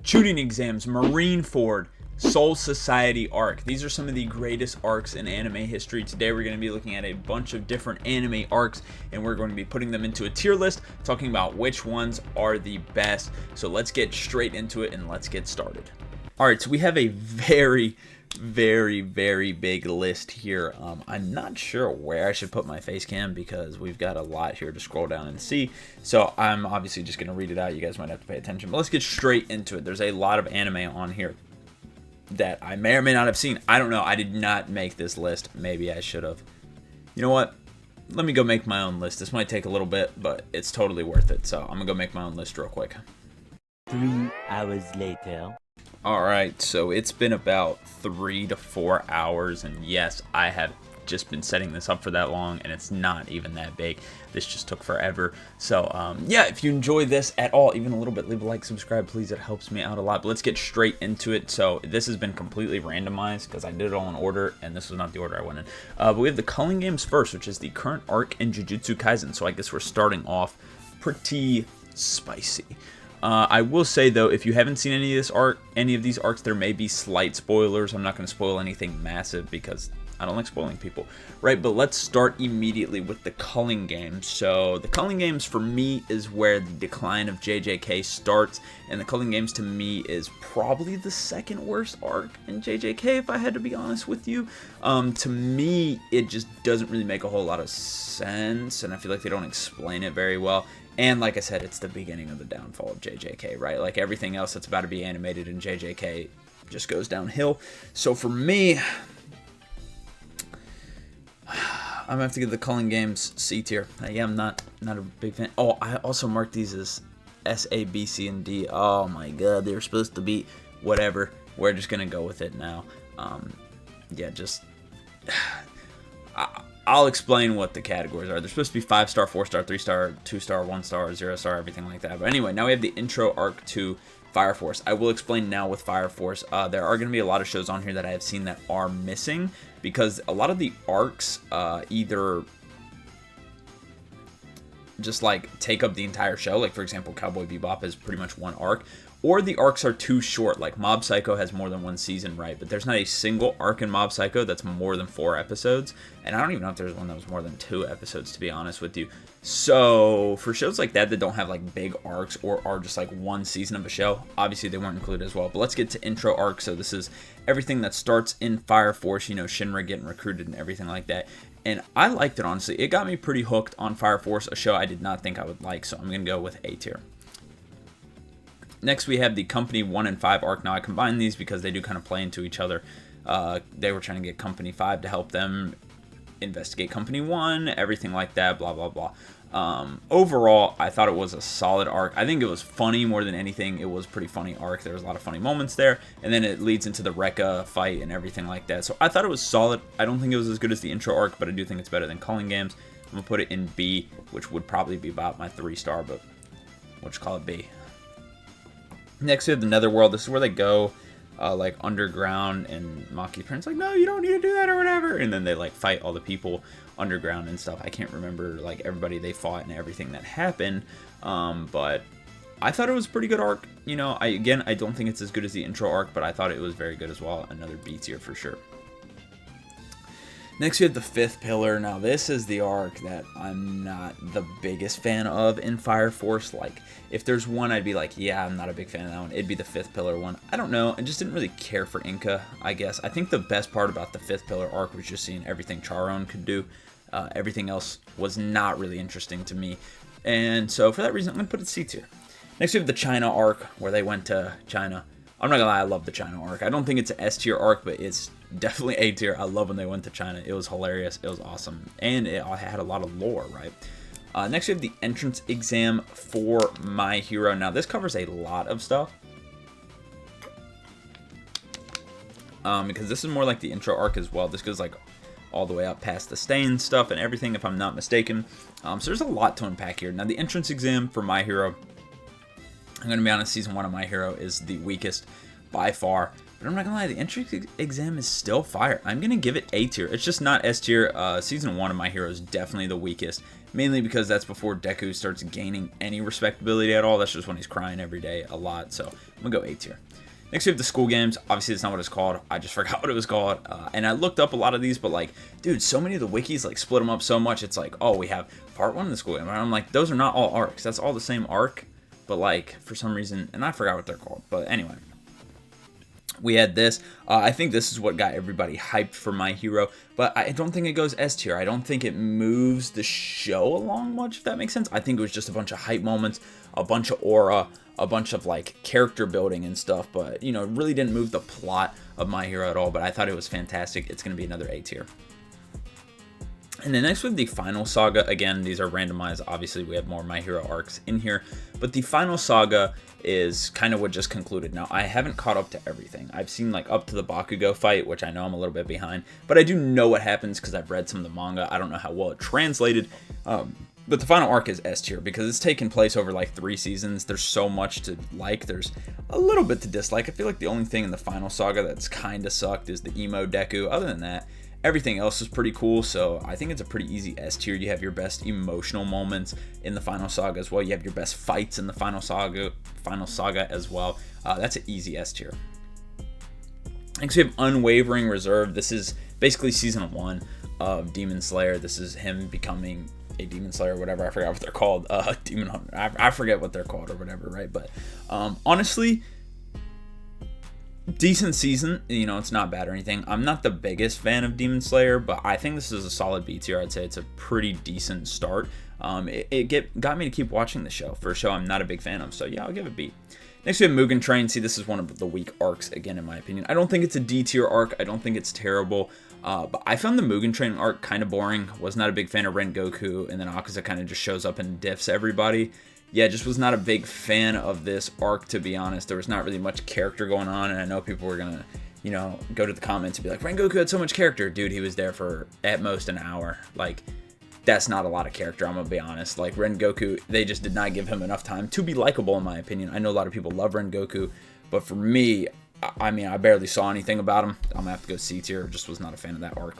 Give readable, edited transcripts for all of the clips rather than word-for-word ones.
Chunin Exams, Marineford, Soul Society arc. These are some of the greatest arcs in anime history. Today we're going to be looking at a bunch of different anime arcs, and we're going to be putting them into a tier list, talking about which ones are the best. So let's get straight into it and let's get started. Alright, so we have a very big list here. I'm not sure where I should put my face cam because we've got a lot here to scroll down and see. So I'm obviously just going to read it out. You guys might have to pay attention, but let's get straight into it. There's a lot of anime on here that I may or may not have seen. I don't know. I did not make this list. Maybe I should have. You know what? Let me go make my own list. This might take a little bit, but it's totally worth it. So I'm going to go make my own list real quick. 3 hours later. Alright, so it's been about 3 to 4 hours, and yes, I have just been setting this up for that long, and it's not even that big. This just took forever. So, yeah, if you enjoy this at all, even a little bit, leave a like, subscribe, please. It helps me out a lot. But let's get straight into it. So, this has been completely randomized because I did it all in order, and this was not the order I went in. But we have the Culling Games first, which is the current arc in Jujutsu Kaisen. So, I guess we're starting off pretty spicy. I will say though, if you haven't seen any of these arcs, there may be slight spoilers. I'm not going to spoil anything massive because I don't like spoiling people, right? But let's start immediately with the Culling Games. So the Culling Games for me is where the decline of JJK starts, and the Culling Games to me is probably the second worst arc in JJK, if I had to be honest with you. To me, it just doesn't really make a whole lot of sense, and I feel like they don't explain it very well. And like I said, it's the beginning of the downfall of JJK, right? Like everything else that's about to be animated in JJK just goes downhill. So for me, I'm gonna have to give the Culling Games C tier. Yeah, I'm not a big fan. Oh, I also marked these as S, A, B, C, and D. Oh my god, they were supposed to be whatever. We're just gonna go with it now. Yeah, just I'll explain what the categories are. They're supposed to be 5-star, 4-star, 3-star, 2-star, 1-star, 0-star, everything like that. But anyway, now we have the intro arc to Fire Force. I will explain now with Fire Force. There are going to be a lot of shows on here that I have seen that are missing because a lot of the arcs either just like take up the entire show. Like for example, Cowboy Bebop is pretty much one arc. Or the arcs are too short, like Mob Psycho has more than one season, right? But there's not a single arc in Mob Psycho that's more than 4 episodes. And I don't even know if there's one that was more than 2 episodes, to be honest with you. So, for shows like that don't have like big arcs or are just like one season of a show, obviously they weren't included as well. But let's get to intro arc. So this is everything that starts in Fire Force, you know, Shinra getting recruited and everything like that. And I liked it, honestly. It got me pretty hooked on Fire Force, a show I did not think I would like. So I'm going to go with A tier. Next, we have the Company 1 and 5 arc. Now, I combined these because they do kind of play into each other. They were trying to get Company 5 to help them investigate Company 1, everything like that, blah, blah, blah. Overall, I thought it was a solid arc. I think it was funny more than anything. It was a pretty funny arc. There was a lot of funny moments there. And then it leads into the Rekka fight and everything like that. So I thought it was solid. I don't think it was as good as the intro arc, but I do think it's better than Culling Games. I'm going to put it in B, which would probably be about my 3-star, but we'll just call it B. Next, we have the Netherworld. This is where they go, like, underground, and Maki's parents like, no, you don't need to do that or whatever. And then they, like, fight all the people underground and stuff. I can't remember, like, everybody they fought and everything that happened, but I thought it was a pretty good arc. You know, I don't think it's as good as the intro arc, but I thought it was very good as well. Another B tier for sure. Next, we have the 5th pillar. Now, this is the arc that I'm not the biggest fan of in Fire Force. Like, if there's one I'd be like, yeah, I'm not a big fan of that one, it'd be the 5th pillar one. I don't know. I just didn't really care for Inca, I guess. I think the best part about the 5th pillar arc was just seeing everything Charon could do. Everything else was not really interesting to me. And so, for that reason, I'm going to put it C tier. Next, we have the China arc, where they went to China. I'm not gonna lie, I love the China arc. I don't think it's an S tier arc, but it's definitely A tier. I love when they went to China. It was hilarious. It was awesome. And it had a lot of lore, right? Next, we have the entrance exam for My Hero. Now, this covers a lot of stuff. Because this is more like the intro arc as well. This goes like all the way up past the stain stuff and everything, if I'm not mistaken. So there's a lot to unpack here. Now, the entrance exam for My Hero, I'm going to be honest, Season 1 of My Hero is the weakest by far. But I'm not going to lie, the entrance exam is still fire. I'm going to give it A tier. It's just not S tier. Season 1 of My Hero is definitely the weakest. mainly because that's before Deku starts gaining any respectability at all. That's just when he's crying every day a lot, so I'm gonna go A tier. Next we have the school games. Obviously, it's not what it's called. I just forgot what it was called. And I looked up a lot of these, but like, dude, so many of the wikis like split them up so much. It's like, oh, we have part 1 of the school game. And I'm like, those are not all arcs. That's all the same arc, but like for some reason, and I forgot what they're called. But anyway, we had this. I think this is what got everybody hyped for My Hero, but I don't think it goes S tier. I don't think it moves the show along much, if that makes sense. I think it was just a bunch of hype moments, a bunch of aura, a bunch of like character building and stuff, but you know, it really didn't move the plot of My Hero at all. But I thought it was fantastic. It's going to be another A tier. And then next with the Final Saga, again, these are randomized. Obviously, we have more My Hero arcs in here, but the Final Saga is kind of what just concluded. Now, I haven't caught up to everything. I've seen like up to the Bakugo fight, which I know I'm a little bit behind, but I do know what happens because I've read some of the manga. I don't know how well it translated, but the final arc is S tier because it's taken place over like 3 seasons. There's so much to like. There's a little bit to dislike. I feel like the only thing in the Final Saga that's kind of sucked is the emo Deku. Other than that, everything else is pretty cool, so I think it's a pretty easy S tier. You have your best emotional moments in the Final Saga as well. You have your best fights in the Final Saga as well. That's an easy S tier. Next we have Unwavering Reserve. This is basically season 1 of Demon Slayer. This is him becoming a Demon Slayer or whatever. I forgot what they're called. Demon Hunter. I forget what they're called or whatever, right? But honestly, decent season. You know, it's not bad or anything. I'm not the biggest fan of Demon Slayer, but I think this is a solid B tier. I'd say it's a pretty decent start. It got me to keep watching the show for a show I'm not a big fan of. So yeah, I'll give it B. Next we have Mugen Train. See, this is one of the weak arcs again, in my opinion. I don't think it's a D tier arc. I don't think it's terrible. But I found the Mugen Train arc kind of boring. Was not a big fan of Rengoku, and then Akaza kind of just shows up and diffs everybody. Yeah, just was not a big fan of this arc, to be honest. There was not really much character going on, and I know people were gonna, you know, go to the comments and be like, Rengoku had so much character. Dude, he was there for at most an hour. Like, that's not a lot of character, I'm gonna be honest. Like, Rengoku, they just did not give him enough time to be likable, in my opinion. I know a lot of people love Rengoku, but for me, I mean, I barely saw anything about him. I'm gonna have to go C tier. Just was not a fan of that arc.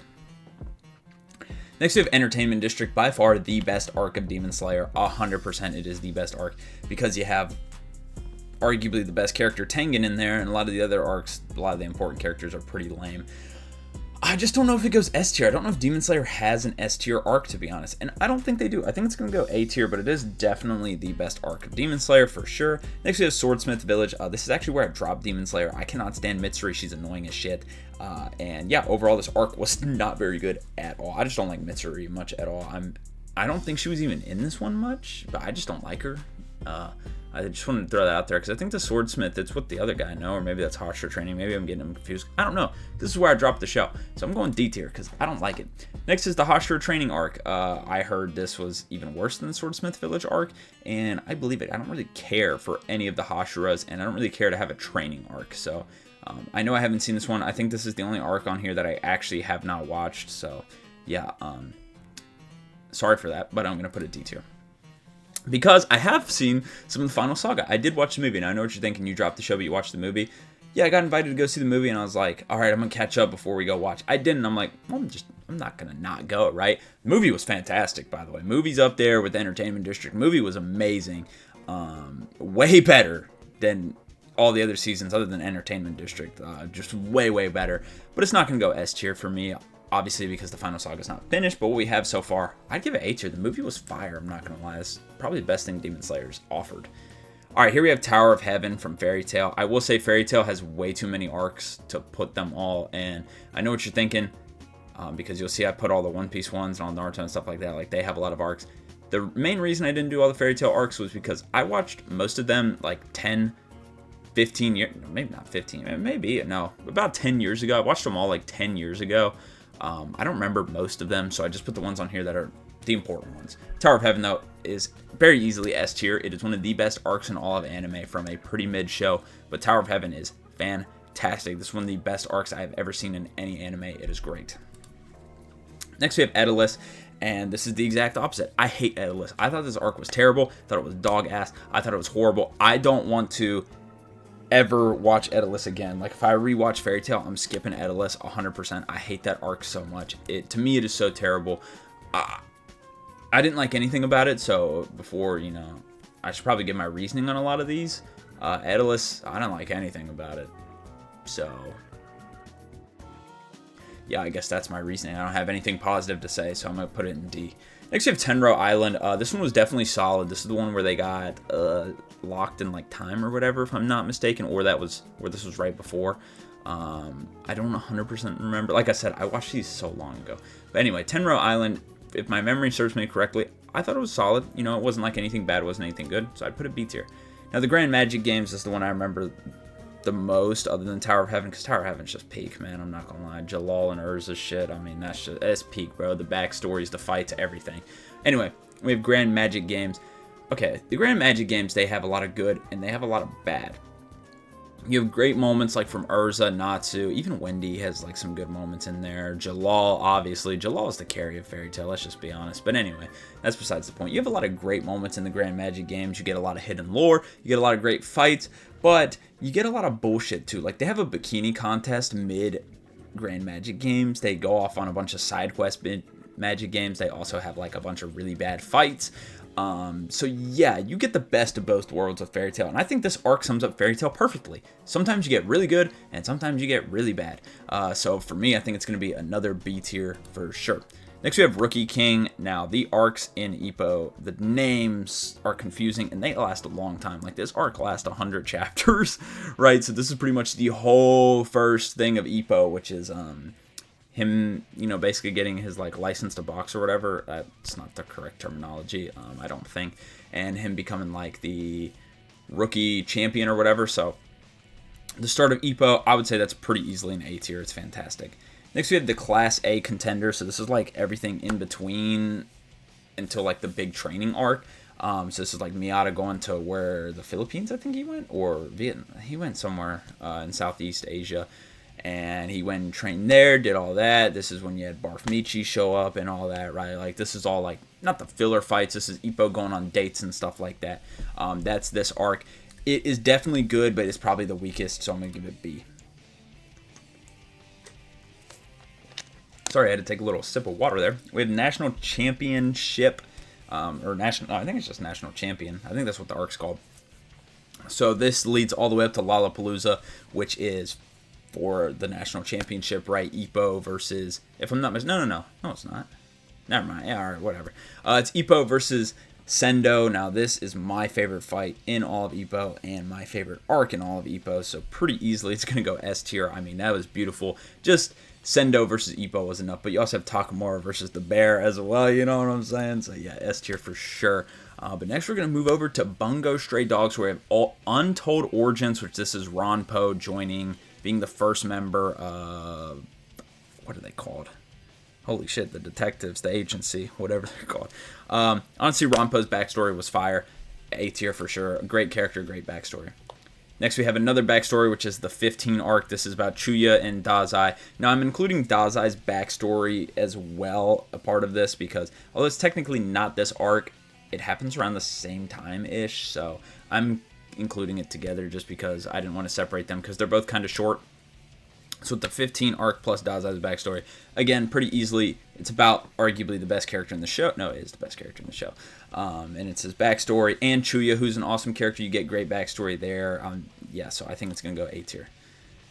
Next we have Entertainment District, by far the best arc of Demon Slayer. 100% it is the best arc because you have arguably the best character Tengen in there, and a lot of the other arcs, a lot of the important characters are pretty lame. I just don't know if it goes S tier. I don't know if Demon Slayer has an S tier arc, to be honest, and I don't think they do. I think it's going to go A tier, but it is definitely the best arc of Demon Slayer for sure. Next we have Swordsmith Village. This is actually where I dropped Demon Slayer. I cannot stand Mitsuri. She's annoying as shit. And yeah, overall this arc was not very good at all. I just don't like Mitsuri much at all. I don't think she was even in this one much, but I just don't like her. I just wanted to throw that out there because I think the Swordsmith, it's with the other guy, no? Or maybe that's Hashira Training. Maybe I'm getting them confused. I don't know. This is where I dropped the show. So I'm going D tier because I don't like it. Next is the Hashira Training arc. I heard this was even worse than the Swordsmith Village arc, and I believe it. I don't really care for any of the Hashiras, and I don't really care to have a training arc. So I know I haven't seen this one. I think this is the only arc on here that I actually have not watched. So yeah, sorry for that, but I'm going to put it D tier. Because I have seen some of the Final Saga. I did watch the movie, and I know what you're thinking. You dropped the show, but you watched the movie. Yeah, I got invited to go see the movie, and I was like, all right, I'm going to catch up before we go watch. I didn't. I'm like, well, I'm not going to not go, right? The movie was fantastic, by the way. Movie's up there with the Entertainment District. Movie was amazing. Way better than all the other seasons other than Entertainment District. Just way, way better. But it's not going to go S tier for me. Obviously, because the Final Saga is not finished, but what we have so far, I'd give it A tier. The movie was fire, I'm not going to lie. It's probably the best thing Demon Slayer's offered. All right, here we have Tower of Heaven from Fairy Tail. I will say Fairy Tail has way too many arcs to put them all, and I know what you're thinking, because you'll see I put all the One Piece ones and all Naruto and stuff like that. Like, they have a lot of arcs. The main reason I didn't do all the Fairy Tail arcs was because I watched most of them like 10, 15 years, maybe not 15, maybe, no, about 10 years ago. I watched them all like 10 years ago. I don't remember most of them, so I just put the ones on here that are the important ones. Tower of Heaven, though, is very easily S tier. It is one of the best arcs in all of anime from a pretty mid show, but Tower of Heaven is fantastic. This is one of the best arcs I've ever seen in any anime. It is great. Next, we have Daedalus, and this is the exact opposite. I hate Daedalus. I thought this arc was terrible. I thought it was dog ass. I thought it was horrible. I don't want to ever watch Daedalus again. Like, if I rewatch Fairy Tail, I'm skipping Daedalus 100%. I hate that arc so much. To me, it is so terrible. I didn't like anything about it, so before, I should probably give my reasoning on a lot of these. Daedalus, I don't like anything about it. So, yeah, I guess that's my reasoning. I don't have anything positive to say, so I'm going to put it in D. Next, we have Tenro Island. This one was definitely solid. This is the one where they got locked in, like, time or whatever, if I'm not mistaken, or this was right before. I don't 100% remember. Like I said, I watched these so long ago. But anyway, Tenro Island, if my memory serves me correctly, I thought it was solid. It wasn't like anything bad, it wasn't anything good, so I'd put it B tier. Now, the Grand Magic Games is the one I remember the most, other than Tower of Heaven, because Tower of Heaven's just peak, man. I'm not gonna lie. Jalal and Urza shit, I mean, that's peak, bro. The backstories, the fights, everything. Anyway, we have Grand Magic Games. Okay, the Grand Magic Games, they have a lot of good, and they have a lot of bad. You have great moments like from Urza, Natsu, even Wendy has like some good moments in there. Jalal, obviously. Jalal is the carry of Fairy Tail, let's just be honest. But anyway, that's besides the point. You have a lot of great moments in the Grand Magic Games. You get a lot of hidden lore. You get a lot of great fights. But you get a lot of bullshit too. Like they have a bikini contest mid Grand Magic Games. They go off on a bunch of side quest mid Magic Games. They also have like a bunch of really bad fights. So yeah, you get the best of both worlds of Fairy Tail, and I think this arc sums up Fairy Tail perfectly. Sometimes you get really good, and sometimes you get really bad. So for me, I think it's going to be another B tier for sure. Next, we have Rookie King. Now, the arcs in Ippo, the names are confusing, and they last a long time. Like, this arc lasts 100 chapters, right? So this is pretty much the whole first thing of Ippo, which is, him, basically getting his, like, license to box or whatever. That's not the correct terminology, I don't think. And him becoming, like, the rookie champion or whatever. So, the start of Ippo, I would say that's pretty easily an A tier. It's fantastic. Next, we have the Class A Contender. So, this is, like, everything in between until, like, the big training arc. So, this is, like, Miata going to where the Philippines, I think he went? Or Vietnam. He went somewhere in Southeast Asia. And he went and trained there, did all that. This is when you had Barf Michi show up and all that, right? Like, this is all, like, not the filler fights. This is Ippo going on dates and stuff like that. That's this arc. It is definitely good, but it's probably the weakest, so I'm going to give it B. Sorry, I had to take a little sip of water there. We had National Championship, or National, I think it's just National Champion. I think that's what the arc's called. So this leads all the way up to Lollapalooza, which is for the National Championship, right? Ippo versus, if I'm not mistaken, no, it's not. Never mind, yeah, alright, whatever. It's Ippo versus Sendo. Now, this is my favorite fight in all of Ippo, and my favorite arc in all of Ippo, so pretty easily it's going to go S tier. I mean, that was beautiful. Just Sendo versus Ippo was enough, but you also have Takamura versus the Bear as well, you know what I'm saying? So yeah, S tier for sure. But next we're going to move over to Bungo Stray Dogs, where we have all Untold Origins, which this is Ron Poe joining, being the first member of, what are they called? Holy shit, the detectives, the agency, whatever they're called. Honestly, Ron Poe's backstory was fire. A tier for sure. A great character, great backstory. Next, we have another backstory, which is the 15 arc. This is about Chuya and Dazai. Now, I'm including Dazai's backstory as well, a part of this, because although it's technically not this arc, it happens around the same time-ish, so I'm including it together just because I didn't want to separate them, because they're both kind of short. So with the 15 arc plus Dazai's backstory, again, pretty easily, it's about arguably the best character in the show. No, it is the best character in the show. And it's his backstory. And Chuya, who's an awesome character. You get great backstory there. Yeah, so I think it's going to go A tier.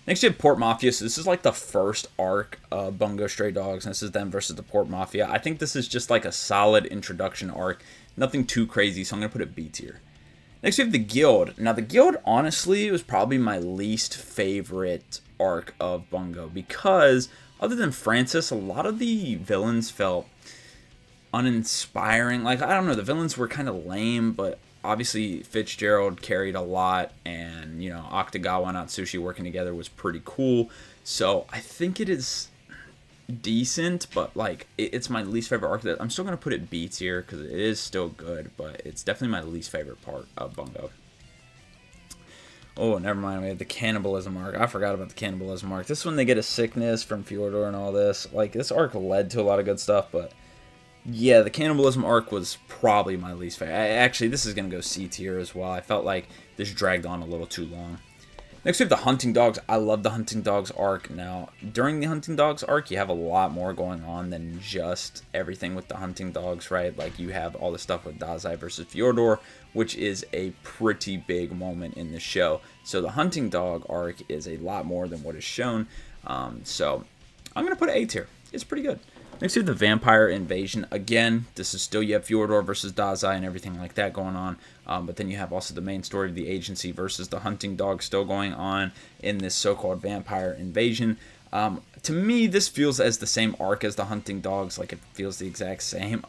Next, you have Port Mafia. So this is like the first arc of Bungo Stray Dogs. And this is them versus the Port Mafia. I think this is just like a solid introduction arc. Nothing too crazy, so I'm going to put it B tier. Next, we have the Guild. Now, the Guild, honestly, was probably my least favorite arc of Bungo, because other than Francis, a lot of the villains felt uninspiring. Like, I don't know, the villains were kind of lame, but obviously Fitzgerald carried a lot, and, Octagawa and Atsushi working together was pretty cool. So I think it is decent, but like it's my least favorite arc. I'm still going to put it B tier because it is still good, but it's definitely my least favorite part of Bungo. Oh, never mind. We had the cannibalism arc. I forgot about the cannibalism arc. This is when they get a sickness from Fyodor and all this. Like, this arc led to a lot of good stuff, but yeah, the cannibalism arc was probably my least favorite. Actually, this is going to go C tier as well. I felt like this dragged on a little too long. Next we have the Hunting Dogs. I love the Hunting Dogs arc. Now, during the Hunting Dogs arc, you have a lot more going on than just everything with the Hunting Dogs, right? Like, you have all the stuff with Dazai versus Fyodor, which is a pretty big moment in the show. So the Hunting Dog arc is a lot more than what is shown. So I'm going to put it A tier. It's pretty good. Next, we have the Vampire Invasion. Again, this is still, you have Fyodor versus Dazai and everything like that going on. But then you have also the main story of the agency versus the Hunting Dog still going on in this so-called Vampire Invasion. To me, this feels as the same arc as the Hunting Dogs. Like, it feels the exact same.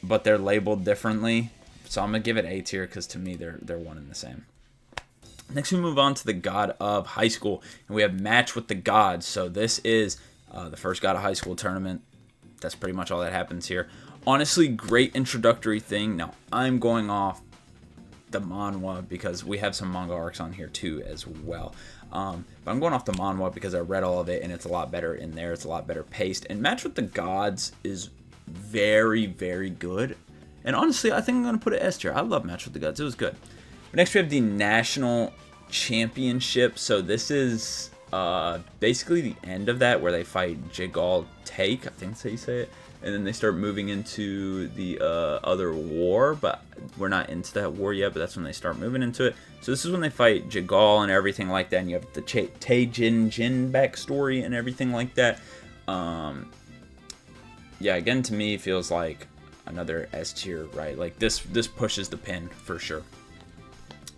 But they're labeled differently. So I'm going to give it A tier because to me, they're one and the same. Next, we move on to the God of High School. And we have Match with the Gods. So this is the first God of High School tournament. That's pretty much all that happens here. Honestly, great introductory thing. Now, I'm going off the manhwa because we have some manga arcs on here too as well. But I'm going off the manhwa because I read all of it and it's a lot better in there. It's a lot better paced. And Match with the Gods is very, very good. And honestly, I think I'm going to put it S tier. I love Match with the Gods. It was good. But next we have the National Championship. So this is basically the end of that where they fight Jigal Take. I think that's how you say it. And then they start moving into the other war, but we're not into that war yet, but that's when they start moving into it. So this is when they fight Jigal and everything like that, and you have the Taejin Jin backstory and everything like that. Yeah, again, to me, it feels like another S tier, right? Like, this pushes the pin for sure.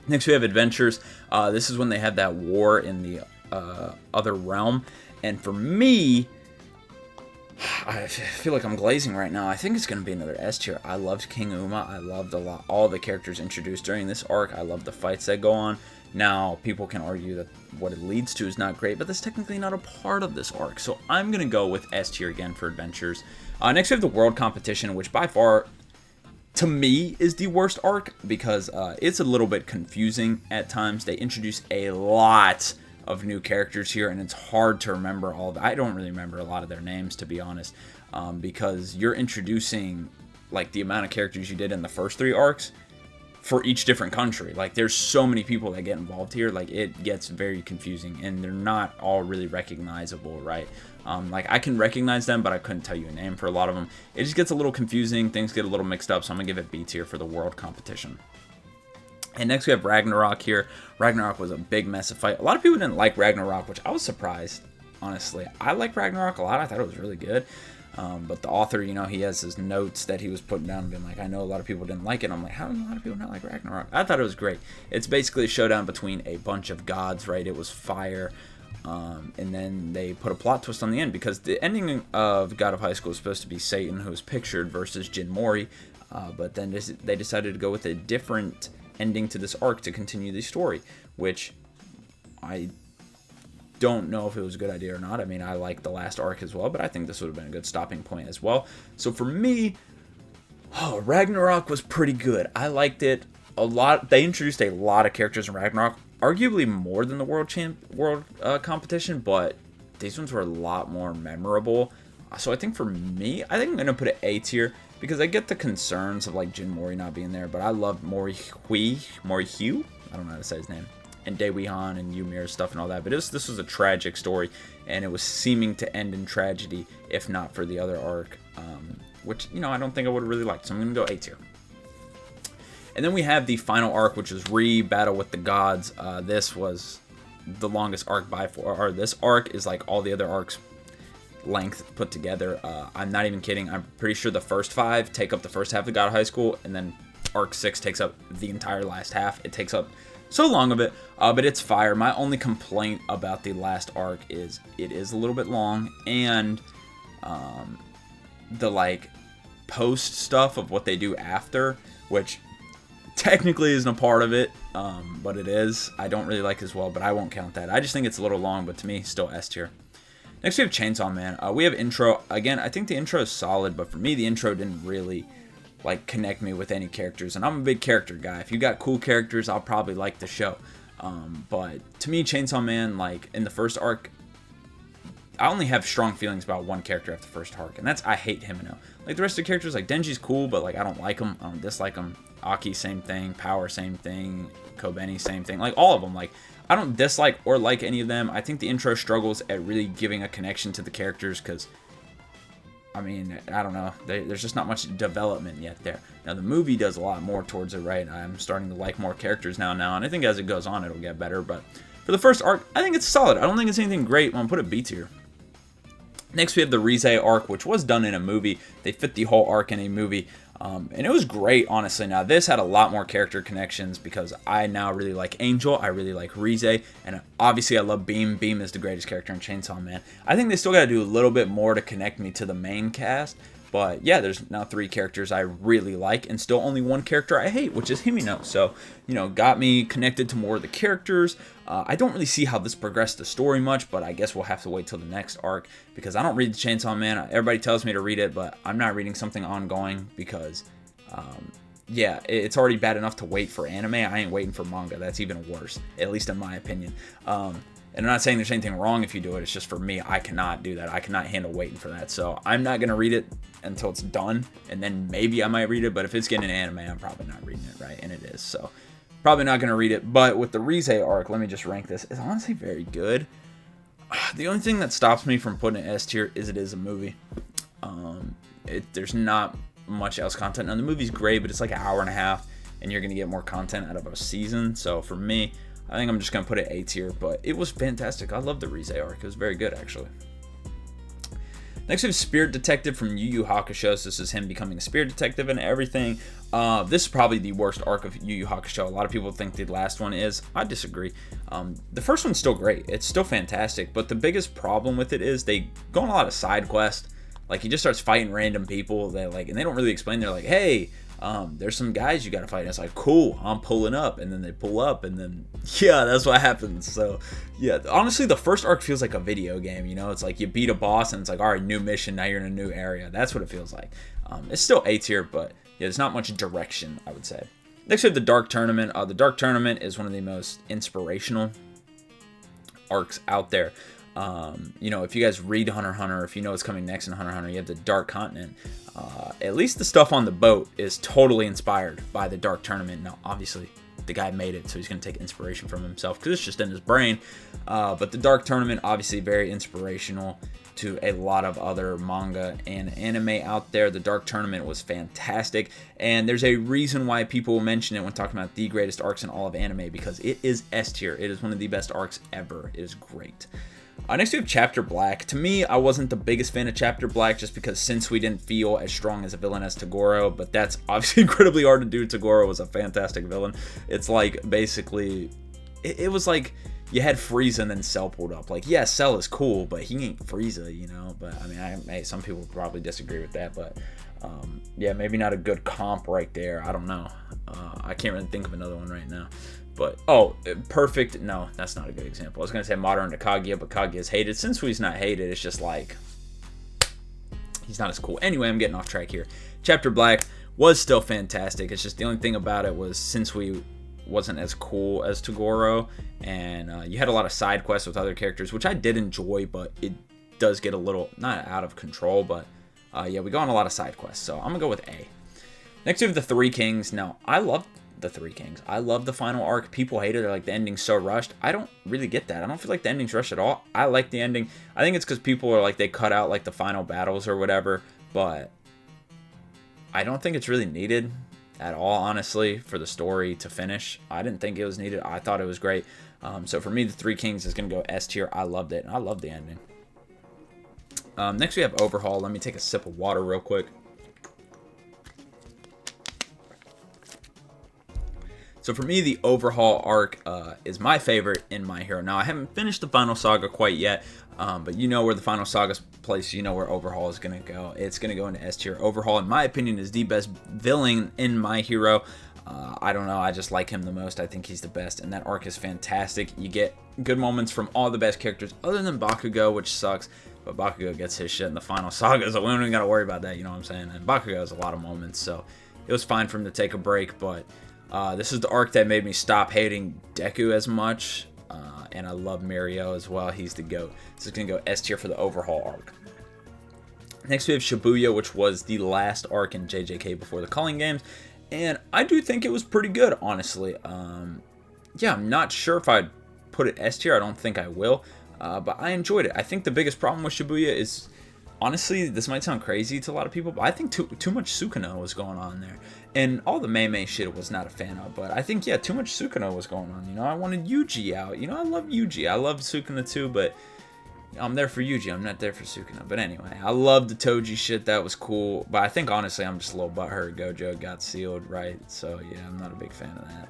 Next, we have Adventures. This is when they have that war in the other realm, and for me, I feel like I'm glazing right now. I think it's going to be another S tier. I loved King Uma. I loved all the characters introduced during this arc. I love the fights that go on. Now, people can argue that what it leads to is not great, but that's technically not a part of this arc. So I'm going to go with S tier again for Adventures. Next, we have the World Competition, which by far, to me, is the worst arc because it's a little bit confusing at times. They introduce a lot of new characters here, and it's hard to remember all of it. I don't really remember a lot of their names, to be honest, because you're introducing like the amount of characters you did in the first 3 arcs for each different country. Like, there's so many people that get involved here, like, it gets very confusing, and they're not all really recognizable, right? Like, I can recognize them, but I couldn't tell you a name for a lot of them. It just gets a little confusing, things get a little mixed up, so I'm gonna give it B tier for the World Competition. And next we have Ragnarok here. Ragnarok was a big mess of fight. A lot of people didn't like Ragnarok, which I was surprised, honestly. I like Ragnarok a lot. I thought it was really good. But the author, you know, he has his notes that he was putting down and being like, I know a lot of people didn't like it. I'm like, how did a lot of people not like Ragnarok? I thought it was great. It's basically a showdown between a bunch of gods, right? It was fire. And then they put a plot twist on the end because the ending of God of High School is supposed to be Satan, who is pictured, versus Jin Mori. But then they decided to go with a different ending to this arc to continue the story, which I don't know if it was a good idea or not. I mean, I like the last arc as well, but I think this would have been a good stopping point as well. So for me, Ragnarok was pretty good. I liked it a lot. They introduced a lot of characters in Ragnarok, arguably more than the world competition, but these ones were a lot more memorable. So I think for me, I think I'm going to put it A tier because I get the concerns of like Jin Mori not being there, but I love Mori Hugh. I don't know how to say his name. And Dae Han and Ymir stuff and all that. But this was a tragic story, and it was seeming to end in tragedy if not for the other arc, which, you know, I don't think I would have really liked. So I'm going to go A tier. And then we have the final arc, which is Battle with the Gods. This was the longest arc by far. This arc is like all the other arcs length put together. I'm not even kidding. I'm pretty sure the first 5 take up the first half of God of High School, and then arc 6 takes up the entire last half. It takes up so long of it, but it's fire. My only complaint about the last arc is it is a little bit long, and the like post stuff of what they do after, which technically isn't a part of it, but it is. I don't really like as well, but I won't count that. I just think it's a little long, but to me, still S tier. Next, we have Chainsaw Man. We have intro. Again, I think the intro is solid, but for me, the intro didn't really like connect me with any characters, and I'm a big character guy. If you got cool characters, I'll probably like the show. But to me, Chainsaw Man, like in the first arc, I only have strong feelings about one character after the first arc, and that's I hate Himeno. Like the rest of the characters, like Denji's cool, but like I don't like him. I don't dislike him. Aki, same thing. Power, same thing. Kobeni, same thing. Like all of them, like I don't dislike or like any of them. I think the intro struggles at really giving a connection to the characters because, I mean, I don't know. There's just not much development yet there. Now, the movie does a lot more towards it, right? I'm starting to like more characters now, and I think as it goes on, it'll get better. But for the first arc, I think it's solid. I don't think it's anything great. I'll put it B tier. Next, we have the Rize arc, which was done in a movie. They fit the whole arc in a movie. And it was great, honestly. Now, this had a lot more character connections because I now really like Angel. I really like Rize. And obviously, I love Beam. Beam is the greatest character in Chainsaw Man. I think they still got to do a little bit more to connect me to the main cast. But yeah, there's now 3 characters I really like and still only 1 character I hate, which is Himino. So, you know, got me connected to more of the characters. I don't really see how this progressed the story much, but I guess we'll have to wait till the next arc because I don't read the Chainsaw Man. Everybody tells me to read it, but I'm not reading something ongoing because, yeah, it's already bad enough to wait for anime. I ain't waiting for manga. That's even worse, at least in my opinion. And I'm not saying there's anything wrong if you do it. It's just for me, I cannot do that. I cannot handle waiting for that. So I'm not going to read it until it's done. And then maybe I might read it. But if it's getting an anime, I'm probably not reading it, right? And it is. So probably not going to read it. But with the Rize arc, let me just rank this. It's honestly very good. The only thing that stops me from putting it S tier is it is a movie. There's not much else content. Now, the movie's great, but it's like an hour and a half. And you're going to get more content out of a season. So for me, I think I'm just going to put it A tier, but it was fantastic. I love the Rize arc. It was very good, actually. Next, we have Spirit Detective from Yu Yu Hakusho. So this is him becoming a spirit detective and everything. This is probably the worst arc of Yu Yu Hakusho. A lot of people think the last one is. I disagree. The first one's still great. It's still fantastic, but the biggest problem with it is they go on a lot of side quests. Like, he just starts fighting random people that, like, and they don't really explain. They're like, hey, there's some guys you gotta fight. And it's like, cool, I'm pulling up. And then they pull up, and then, yeah, that's what happens. So, yeah, honestly, the first arc feels like a video game, you know? It's like you beat a boss, and it's like, all right, new mission, now you're in a new area. That's what it feels like. It's still A tier, but, yeah, there's not much direction, I would say. Next, we have the Dark Tournament. The Dark Tournament is one of the most inspirational arcs out there. You know, if you guys read Hunter x Hunter, if you know what's coming next in Hunter x Hunter, you have the Dark Continent. At least the stuff on the boat is totally inspired by the Dark Tournament. Now, obviously, the guy made it, so he's going to take inspiration from himself because it's just in his brain. But the Dark Tournament, obviously, very inspirational to a lot of other manga and anime out there. The Dark Tournament was fantastic, and there's a reason why people mention it when talking about the greatest arcs in all of anime, because it is S tier. It is one of the best arcs ever. It is great. Next we have Chapter Black. To me, I wasn't the biggest fan of Chapter Black just because Sensui didn't feel as strong as a villain as Toguro, but that's obviously incredibly hard to do. Toguro was a fantastic villain. It's like, basically, it was like you had Frieza and then Cell pulled up. Like, yeah, Cell is cool, but he ain't Frieza, you know? But, I mean, some people probably disagree with that, but, yeah, maybe not a good comp right there. I don't know. I can't really think of another one right now. But, oh, Perfect, no, that's not a good example. I was going to say Modern to Kaguya, but Kaguya is hated. Sensui's not hated, it's just like, he's not as cool. Anyway, I'm getting off track here. Chapter Black was still fantastic. It's just the only thing about it was Sensui wasn't as cool as Toguro, and you had a lot of side quests with other characters, which I did enjoy, but it does get a little, not out of control, but yeah, we go on a lot of side quests, so I'm going to go with A. Next we have the Three Kings. Now, I love the Three Kings. I love the final arc. People hate it. They're like, the ending's so rushed. I don't really get that. I don't feel like the ending's rushed at all. I like the ending. I think it's because people are like, they cut out like the final battles or whatever, but I don't think it's really needed at all, honestly, for the story to finish. I didn't think it was needed. I thought it was great. So for me, the Three Kings is going to go S tier. I loved it, and I love the ending. Next we have Overhaul. Let me take a sip of water real quick. So for me, the Overhaul arc is my favorite in My Hero. Now, I haven't finished the final saga quite yet, but you know where the final saga's place, you know where Overhaul is going to go. It's going to go into S tier. Overhaul, in my opinion, is the best villain in My Hero. I don't know, I just like him the most. I think he's the best, and that arc is fantastic. You get good moments from all the best characters, other than Bakugo, which sucks, but Bakugo gets his shit in the final saga, so we don't even got to worry about that, you know what I'm saying? And Bakugo has a lot of moments, so it was fine for him to take a break, but this is the arc that made me stop hating Deku as much, and I love Mirio as well. He's the GOAT. This is going to go S tier for the Overhaul arc. Next we have Shibuya, which was the last arc in JJK before the Culling Games, and I do think it was pretty good, honestly. Yeah, I'm not sure if I'd put it S tier. I don't think I will, but I enjoyed it. I think the biggest problem with Shibuya is, honestly, this might sound crazy to a lot of people, but I think too much Sukino was going on there. And all the Mei shit I was not a fan of, but I think, yeah, too much Sukino was going on. I wanted Yuji out. I love Yuji. I love Sukino too, but I'm there for Yuji. I'm not there for Sukino. But anyway, I love the Toji shit. That was cool. But I think, honestly, I'm just a little butthurt. Gojo got sealed, right? So, yeah, I'm not a big fan of that.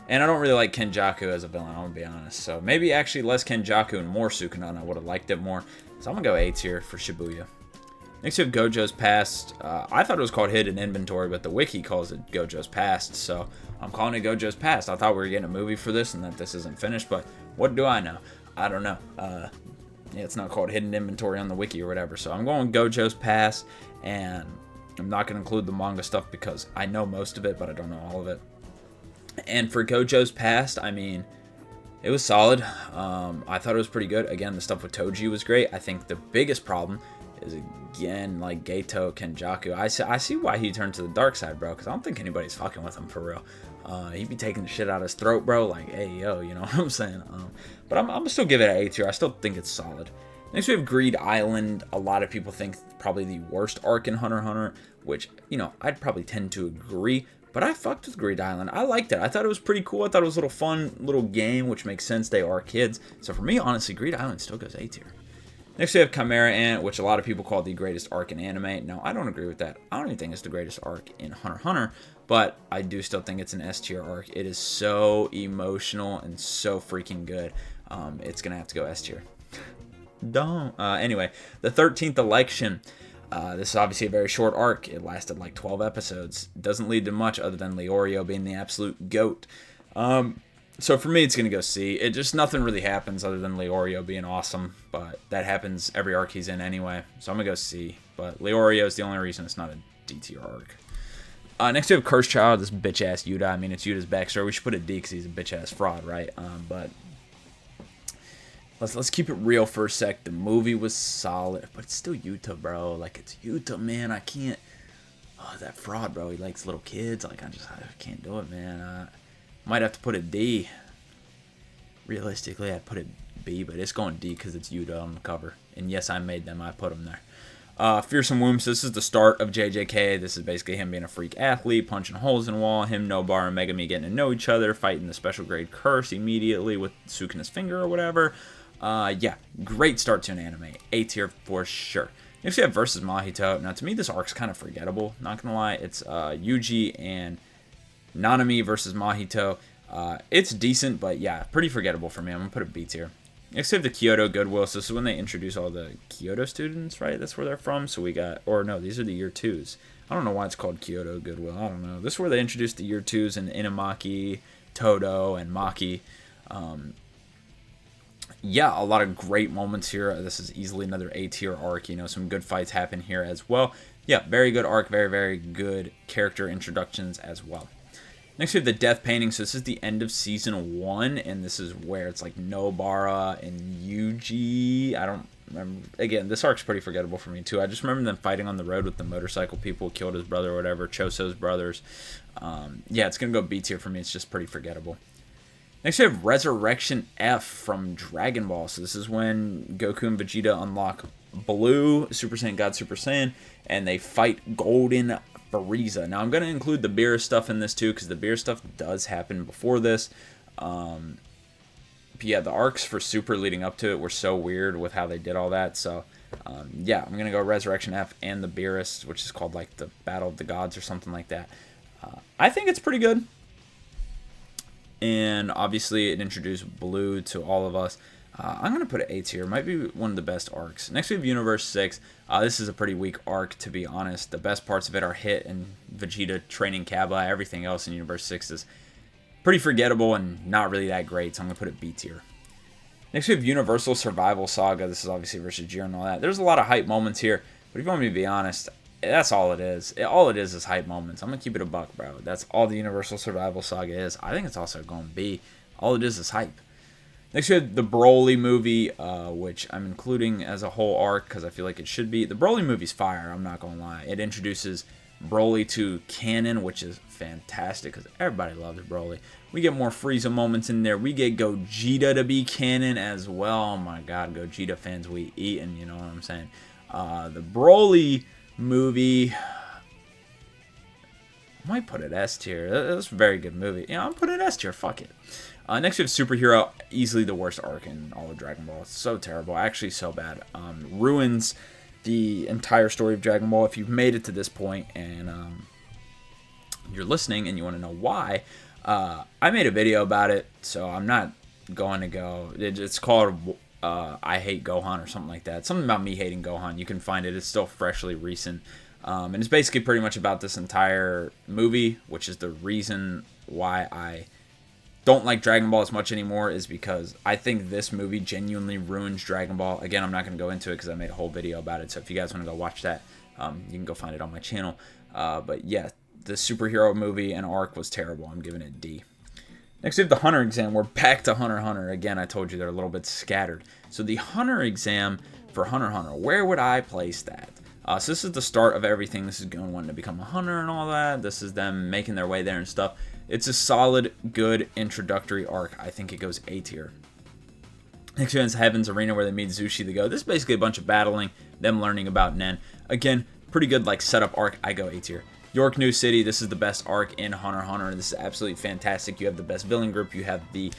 And I don't really like Kenjaku as a villain, I'm going to be honest. So, maybe actually less Kenjaku and more Sukino, and I would have liked it more. So, I'm going to go A tier for Shibuya. Next, we have Gojo's Past. I thought it was called Hidden Inventory, but the wiki calls it Gojo's Past. So, I'm calling it Gojo's Past. I thought we were getting a movie for this and that this isn't finished, but what do I know? I don't know. Yeah, it's not called Hidden Inventory on the wiki or whatever. So, I'm going Gojo's Past, and I'm not going to include the manga stuff because I know most of it, but I don't know all of it. And for Gojo's Past, I mean, it was solid. I thought it was pretty good. Again, the stuff with Toji was great. I think the biggest problem is, again, like Geto Kenjaku. I see why he turned to the dark side, bro, because I don't think anybody's fucking with him for real. He'd be taking the shit out of his throat, bro. Like, hey, yo, you know what I'm saying? But I'm going to still give it an A tier. I still think it's solid. Next, we have Greed Island. A lot of people think probably the worst arc in Hunter x Hunter, which, I'd probably tend to agree. But I fucked with Greed Island. I liked it. I thought it was pretty cool. I thought it was a little fun little game, which makes sense. They are kids. So for me, honestly, Greed Island still goes A tier. Next, we have Chimera Ant, which a lot of people call the greatest arc in anime. No, I don't agree with that. I don't even think it's the greatest arc in Hunter x Hunter, but I do still think it's an S tier arc. It is so emotional and so freaking good. It's going to have to go S tier. Don't. Anyway, the 13th election. This is obviously a very short arc. It lasted like 12 episodes. It doesn't lead to much other than Leorio being the absolute GOAT. So for me, it's going to go C. It just, nothing really happens other than Leorio being awesome, but that happens every arc he's in anyway. So I'm going to go C. But Leorio is the only reason it's not a D tier arc. Next we have Cursed Child, this bitch-ass Yuta. I mean, it's Yuta's backstory. We should put a D because he's a bitch-ass fraud, right? But let's keep it real for a sec. The movie was solid, but it's still Yuta, bro. Like, it's Yuta, man. I can't. Oh, that fraud, bro. He likes little kids. Like, I can't do it, man. Might have to put a D. Realistically, I'd put it B, but it's going D because it's Yuta on the cover. And yes, I made them. I put them there. Fearsome Womb. So this is the start of JJK. This is basically him being a freak athlete, punching holes in the wall. Him, Nobara, and Megami getting to know each other, fighting the special grade curse immediately with Sukino's finger or whatever. Yeah, great start to an anime. A tier for sure. Next we have Versus Mahito. Now, to me, this arc's kind of forgettable. Not gonna lie. It's Yuji and Nanami versus Mahito. It's decent, but yeah, pretty forgettable for me. I'm gonna put a B tier. Next we have the Kyoto Goodwill. So this is when they introduce all the Kyoto students, right? That's where they're from. So we got, or no, these are the year 2s. I don't know why it's called Kyoto Goodwill. I don't know. This is where they introduced the year 2s and Inumaki, Todo, and Maki. Yeah, a lot of great moments here. This is easily another A tier arc. Some good fights happen here as well. Yeah, very good arc. Very, very good character introductions as well. Next we have the Death Painting. So this is the end of season 1, and this is where it's like Nobara and Yuji. I don't remember. Again, this arc's pretty forgettable for me too. I just remember them fighting on the road with the motorcycle people, killed his brother or whatever, Choso's brothers. Yeah, it's gonna go B tier for me. It's just pretty forgettable. Next we have Resurrection F from Dragon Ball. So this is when Goku and Vegeta unlock Blue, Super Saiyan God Super Saiyan, and they fight Golden Frieza. Now I'm going to include the Beerus stuff in this too, because the Beerus stuff does happen before this. But yeah, the arcs for Super leading up to it were so weird with how they did all that. So yeah, I'm going to go Resurrection F and the Beerus, which is called like the Battle of the Gods or something like that. I think it's pretty good. And obviously it introduced Blue to all of us. I'm going to put it A tier. Might be one of the best arcs. Next we have Universe 6. This is a pretty weak arc, to be honest. The best parts of it are Hit and Vegeta training Cabba. Everything else in Universe 6 is pretty forgettable and not really that great, so I'm going to put it B tier. Next we have Universal Survival Saga. This is obviously versus Jiren and all that. There's a lot of hype moments here, but if you want me to be honest, that's all it is. All it is hype moments. I'm going to keep it a buck, bro. That's all the Universal Survival Saga is. I think it's also going B. All it is hype. Next, we have the Broly movie, which I'm including as a whole arc because I feel like it should be. The Broly movie's fire, I'm not going to lie. It introduces Broly to canon, which is fantastic because everybody loves Broly. We get more Frieza moments in there. We get Gogeta to be canon as well. Oh my god, Gogeta fans, we eatin', you know what I'm saying? The Broly movie, I might put it S tier. That's a very good movie. I'm putting it S tier. Fuck it. Next we have Superhero, easily the worst arc in all of Dragon Ball. It's so terrible, actually so bad. Ruins the entire story of Dragon Ball. If you've made it to this point and you're listening and you want to know why, I made a video about it, so I'm not going to go. It's called I Hate Gohan or something like that. Something about me hating Gohan. You can find it. It's still freshly recent. And it's basically pretty much about this entire movie, which is the reason why I don't like Dragon Ball as much anymore, is because I think this movie genuinely ruins Dragon Ball. Again, I'm not going to go into it because I made a whole video about it, so if you guys want to go watch that, you can go find it on my channel. But yeah, the superhero movie and arc was terrible. I'm giving it D. Next we have the Hunter exam. We're back to Hunter x Hunter. Again, I told you they're a little bit scattered. So the Hunter exam for Hunter x Hunter, where would I place that? So this is the start of everything. This is going wanting to become a hunter and all that. This is them making their way there and stuff. It's a solid, good introductory arc. I think it goes A tier. Next we have Heaven's Arena, where they meet Zushi the Go. This is basically a bunch of battling, them learning about Nen. Again, pretty good like setup arc. I go A tier. York New City, this is the best arc in Hunter x Hunter. This is absolutely fantastic. You have the best villain group. You have the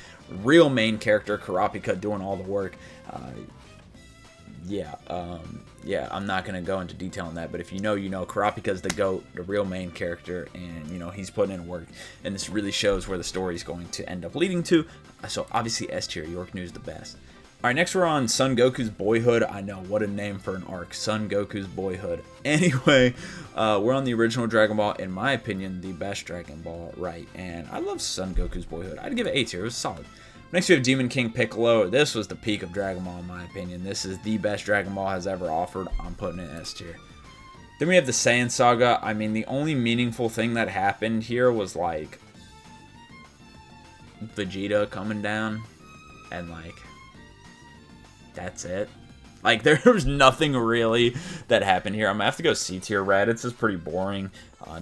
real main character, Kurapika, doing all the work. Yeah, I'm not going to go into detail on that, but if you know, you know. Kurapika's the GOAT, the real main character, and, you know, he's putting in work, and this really shows where the story is going to end up leading to. So, obviously, S tier. York New's the best. Alright, next we're on Son Goku's Boyhood. I know, what a name for an arc. Son Goku's Boyhood. Anyway, we're on the original Dragon Ball. In my opinion, the best Dragon Ball, right? And I love Son Goku's Boyhood. I'd give it A tier. It was solid. Next we have Demon King Piccolo. This was the peak of Dragon Ball, in my opinion. This is the best Dragon Ball has ever offered. I'm putting it S tier. Then we have the Saiyan Saga. I mean, the only meaningful thing that happened here was, like, Vegeta coming down, and, like, that's it. Like, there was nothing really that happened here. I'm gonna have to go C tier. Raditz is pretty boring.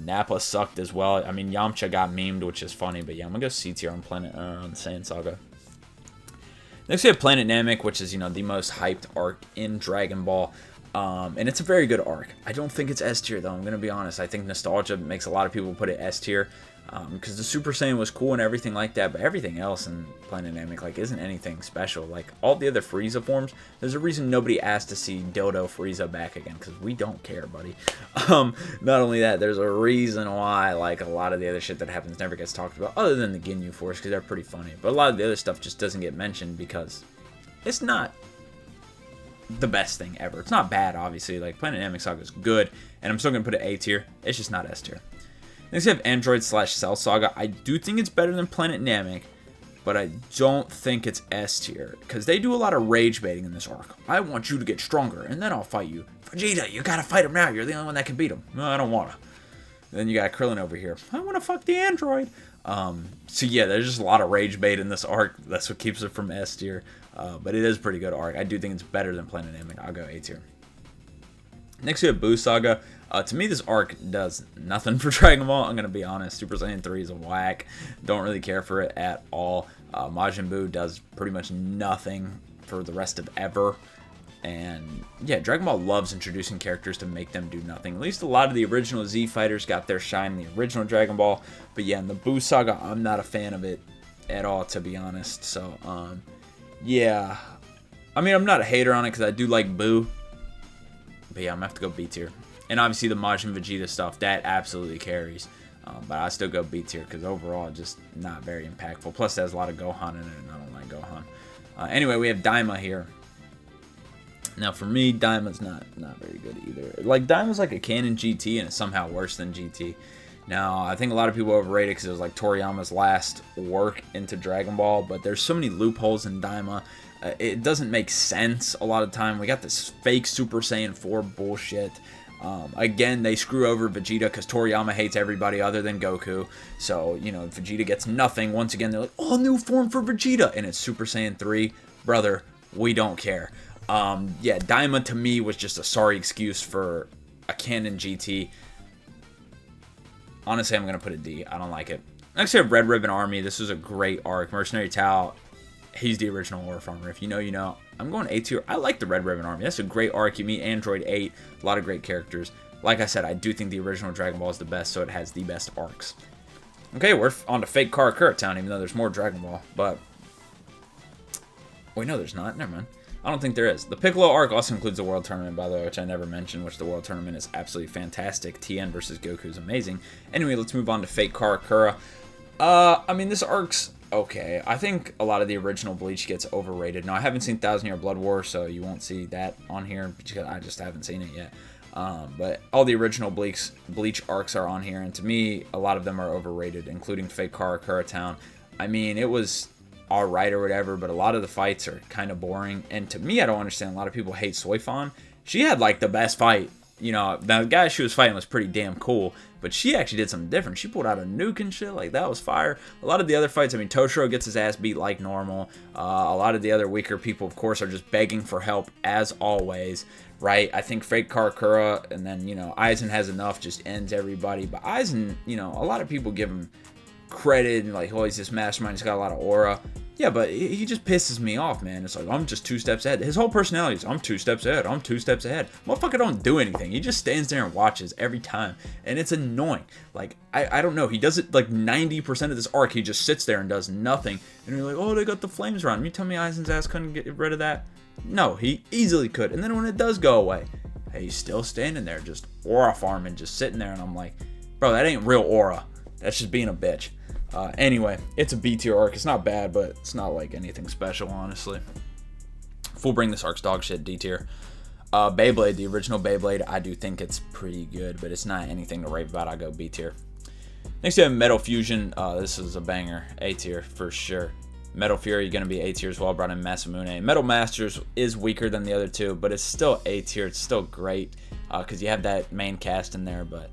Nappa sucked as well. I mean, Yamcha got memed, which is funny, but yeah, I'm gonna go C tier on on the Saiyan Saga. Next we have Planet Namek, which is, you know, the most hyped arc in Dragon Ball. And it's a very good arc. I don't think it's S tier, though. I'm going to be honest. I think nostalgia makes a lot of people put it S tier. Because the Super Saiyan was cool and everything like that. But everything else in Planet Namek, like, isn't anything special. Like, all the other Frieza forms, there's a reason nobody asked to see Dildo Frieza back again. Because we don't care, buddy. Not only that, there's a reason why, like, a lot of the other shit that happens never gets talked about. Other than the Ginyu Force, because they're pretty funny. But a lot of the other stuff just doesn't get mentioned because it's not the best thing ever. It's not bad, obviously. Like, Planet Namek Saga is good, and I'm still gonna put it A tier. It's just not S tier. Next we have Android / Cell Saga. I do think it's better than Planet Namek, but I don't think it's S tier because they do a lot of rage baiting in this arc. I want you to get stronger, and then I'll fight you. Vegeta, you gotta fight him now. You're the only one that can beat him. No, I don't wanna. Then you got Krillin over here. I wanna fuck the android. So yeah, there's just a lot of rage bait in this arc. That's what keeps it from S tier. But it is a pretty good arc. I do think it's better than Planet Namek. I'll go A tier. Next we have Buu Saga. To me, this arc does nothing for Dragon Ball. I'm going to be honest. Super Saiyan 3 is a whack. Don't really care for it at all. Majin Buu does pretty much nothing for the rest of ever. And yeah, Dragon Ball loves introducing characters to make them do nothing. At least a lot of the original Z fighters got their shine in the original Dragon Ball. But yeah, in the Buu Saga, I'm not a fan of it at all, to be honest. So, yeah. I mean, I'm not a hater on it because I do like Buu. But yeah, I'm going to have to go B tier. And obviously the Majin Vegeta stuff, that absolutely carries. But I still go B tier because overall just not very impactful. Plus there's a lot of Gohan in it, and I don't like Gohan. Anyway, we have Daima here. Now for me, Daima's not very good either. Like, Daima's like a canon GT, and it's somehow worse than GT. Now, I think a lot of people overrate it because it was like Toriyama's last work into Dragon Ball, but there's so many loopholes in Daima. It doesn't make sense a lot of the time. We got this fake Super Saiyan 4 bullshit. Again, they screw over Vegeta because Toriyama hates everybody other than Goku. So, you know, Vegeta gets nothing. Once again, they're like, oh, new form for Vegeta. And it's Super Saiyan 3. Brother, we don't care. Yeah, Daima to me was just a sorry excuse for a canon GT. honestly, I'm going to put a D. I don't like it. Next, we have Red Ribbon Army. This was a great arc. Mercenary Tau, he's the original Aura Farmer. If you know, you know. I'm going A tier. I like the Red Ribbon Army. That's a great arc. You meet Android 8. A lot of great characters. Like I said, I do think the original Dragon Ball is the best, so it has the best arcs. Okay, we're on to Fake Karakura Town, even though there's more Dragon Ball. But, wait, no, there's not. Never mind. I don't think there is. The Piccolo arc also includes the World Tournament, by the way, which I never mentioned, which the World Tournament is absolutely fantastic. Tien versus Goku is amazing. Anyway, let's move on to Fake Karakura. I mean, this arc's okay. I think a lot of the original Bleach gets overrated. Now, I haven't seen 1,000 Year Blood War, so you won't see that on here, because I just haven't seen it yet. But all the original Bleach arcs are on here, and to me, a lot of them are overrated, including Fake Karakura Town. I mean, it was alright or whatever, but a lot of the fights are kind of boring, and to me, I don't understand. A lot of people hate Soifon. She had, like, the best fight. You know, the guy she was fighting was pretty damn cool, but she actually did something different. She pulled out a nuke and shit, like, that was fire. A lot of the other fights, I mean, Toshiro gets his ass beat like normal. A lot of the other weaker people, of course, are just begging for help, as always, right? I think Fake Karakura, and then, you know, Aizen has enough, just ends everybody. But Aizen, you know, a lot of people give him credit, and like, oh, he's this mastermind, he's got a lot of aura. Yeah, but he just pisses me off, man. It's like, I'm just 2 steps ahead. His whole personality is, I'm 2 steps ahead. I'm 2 steps ahead. Motherfucker don't do anything. He just stands there and watches every time. And it's annoying. Like, I don't know. He does it like 90% of this arc. He just sits there and does nothing. And you're like, oh, they got the flames around him. You tell me Aizen's ass couldn't get rid of that? No, he easily could. And then when it does go away, hey, he's still standing there, just aura farming, just sitting there. And I'm like, bro, that ain't real aura. That's just being a bitch. Anyway, it's a B tier arc. It's not bad, but it's not like anything special, honestly. Full Bring this arc's dog shit, D tier. Beyblade, the original Beyblade, I do think it's pretty good, but it's not anything to rave about. I go B tier. Next, we have Metal Fusion. This is a banger. A tier for sure. Metal Fury going to be A tier as well. Brought in Masamune. Metal Masters is weaker than the other two, but it's still A tier. It's still great because you have that main cast in there, but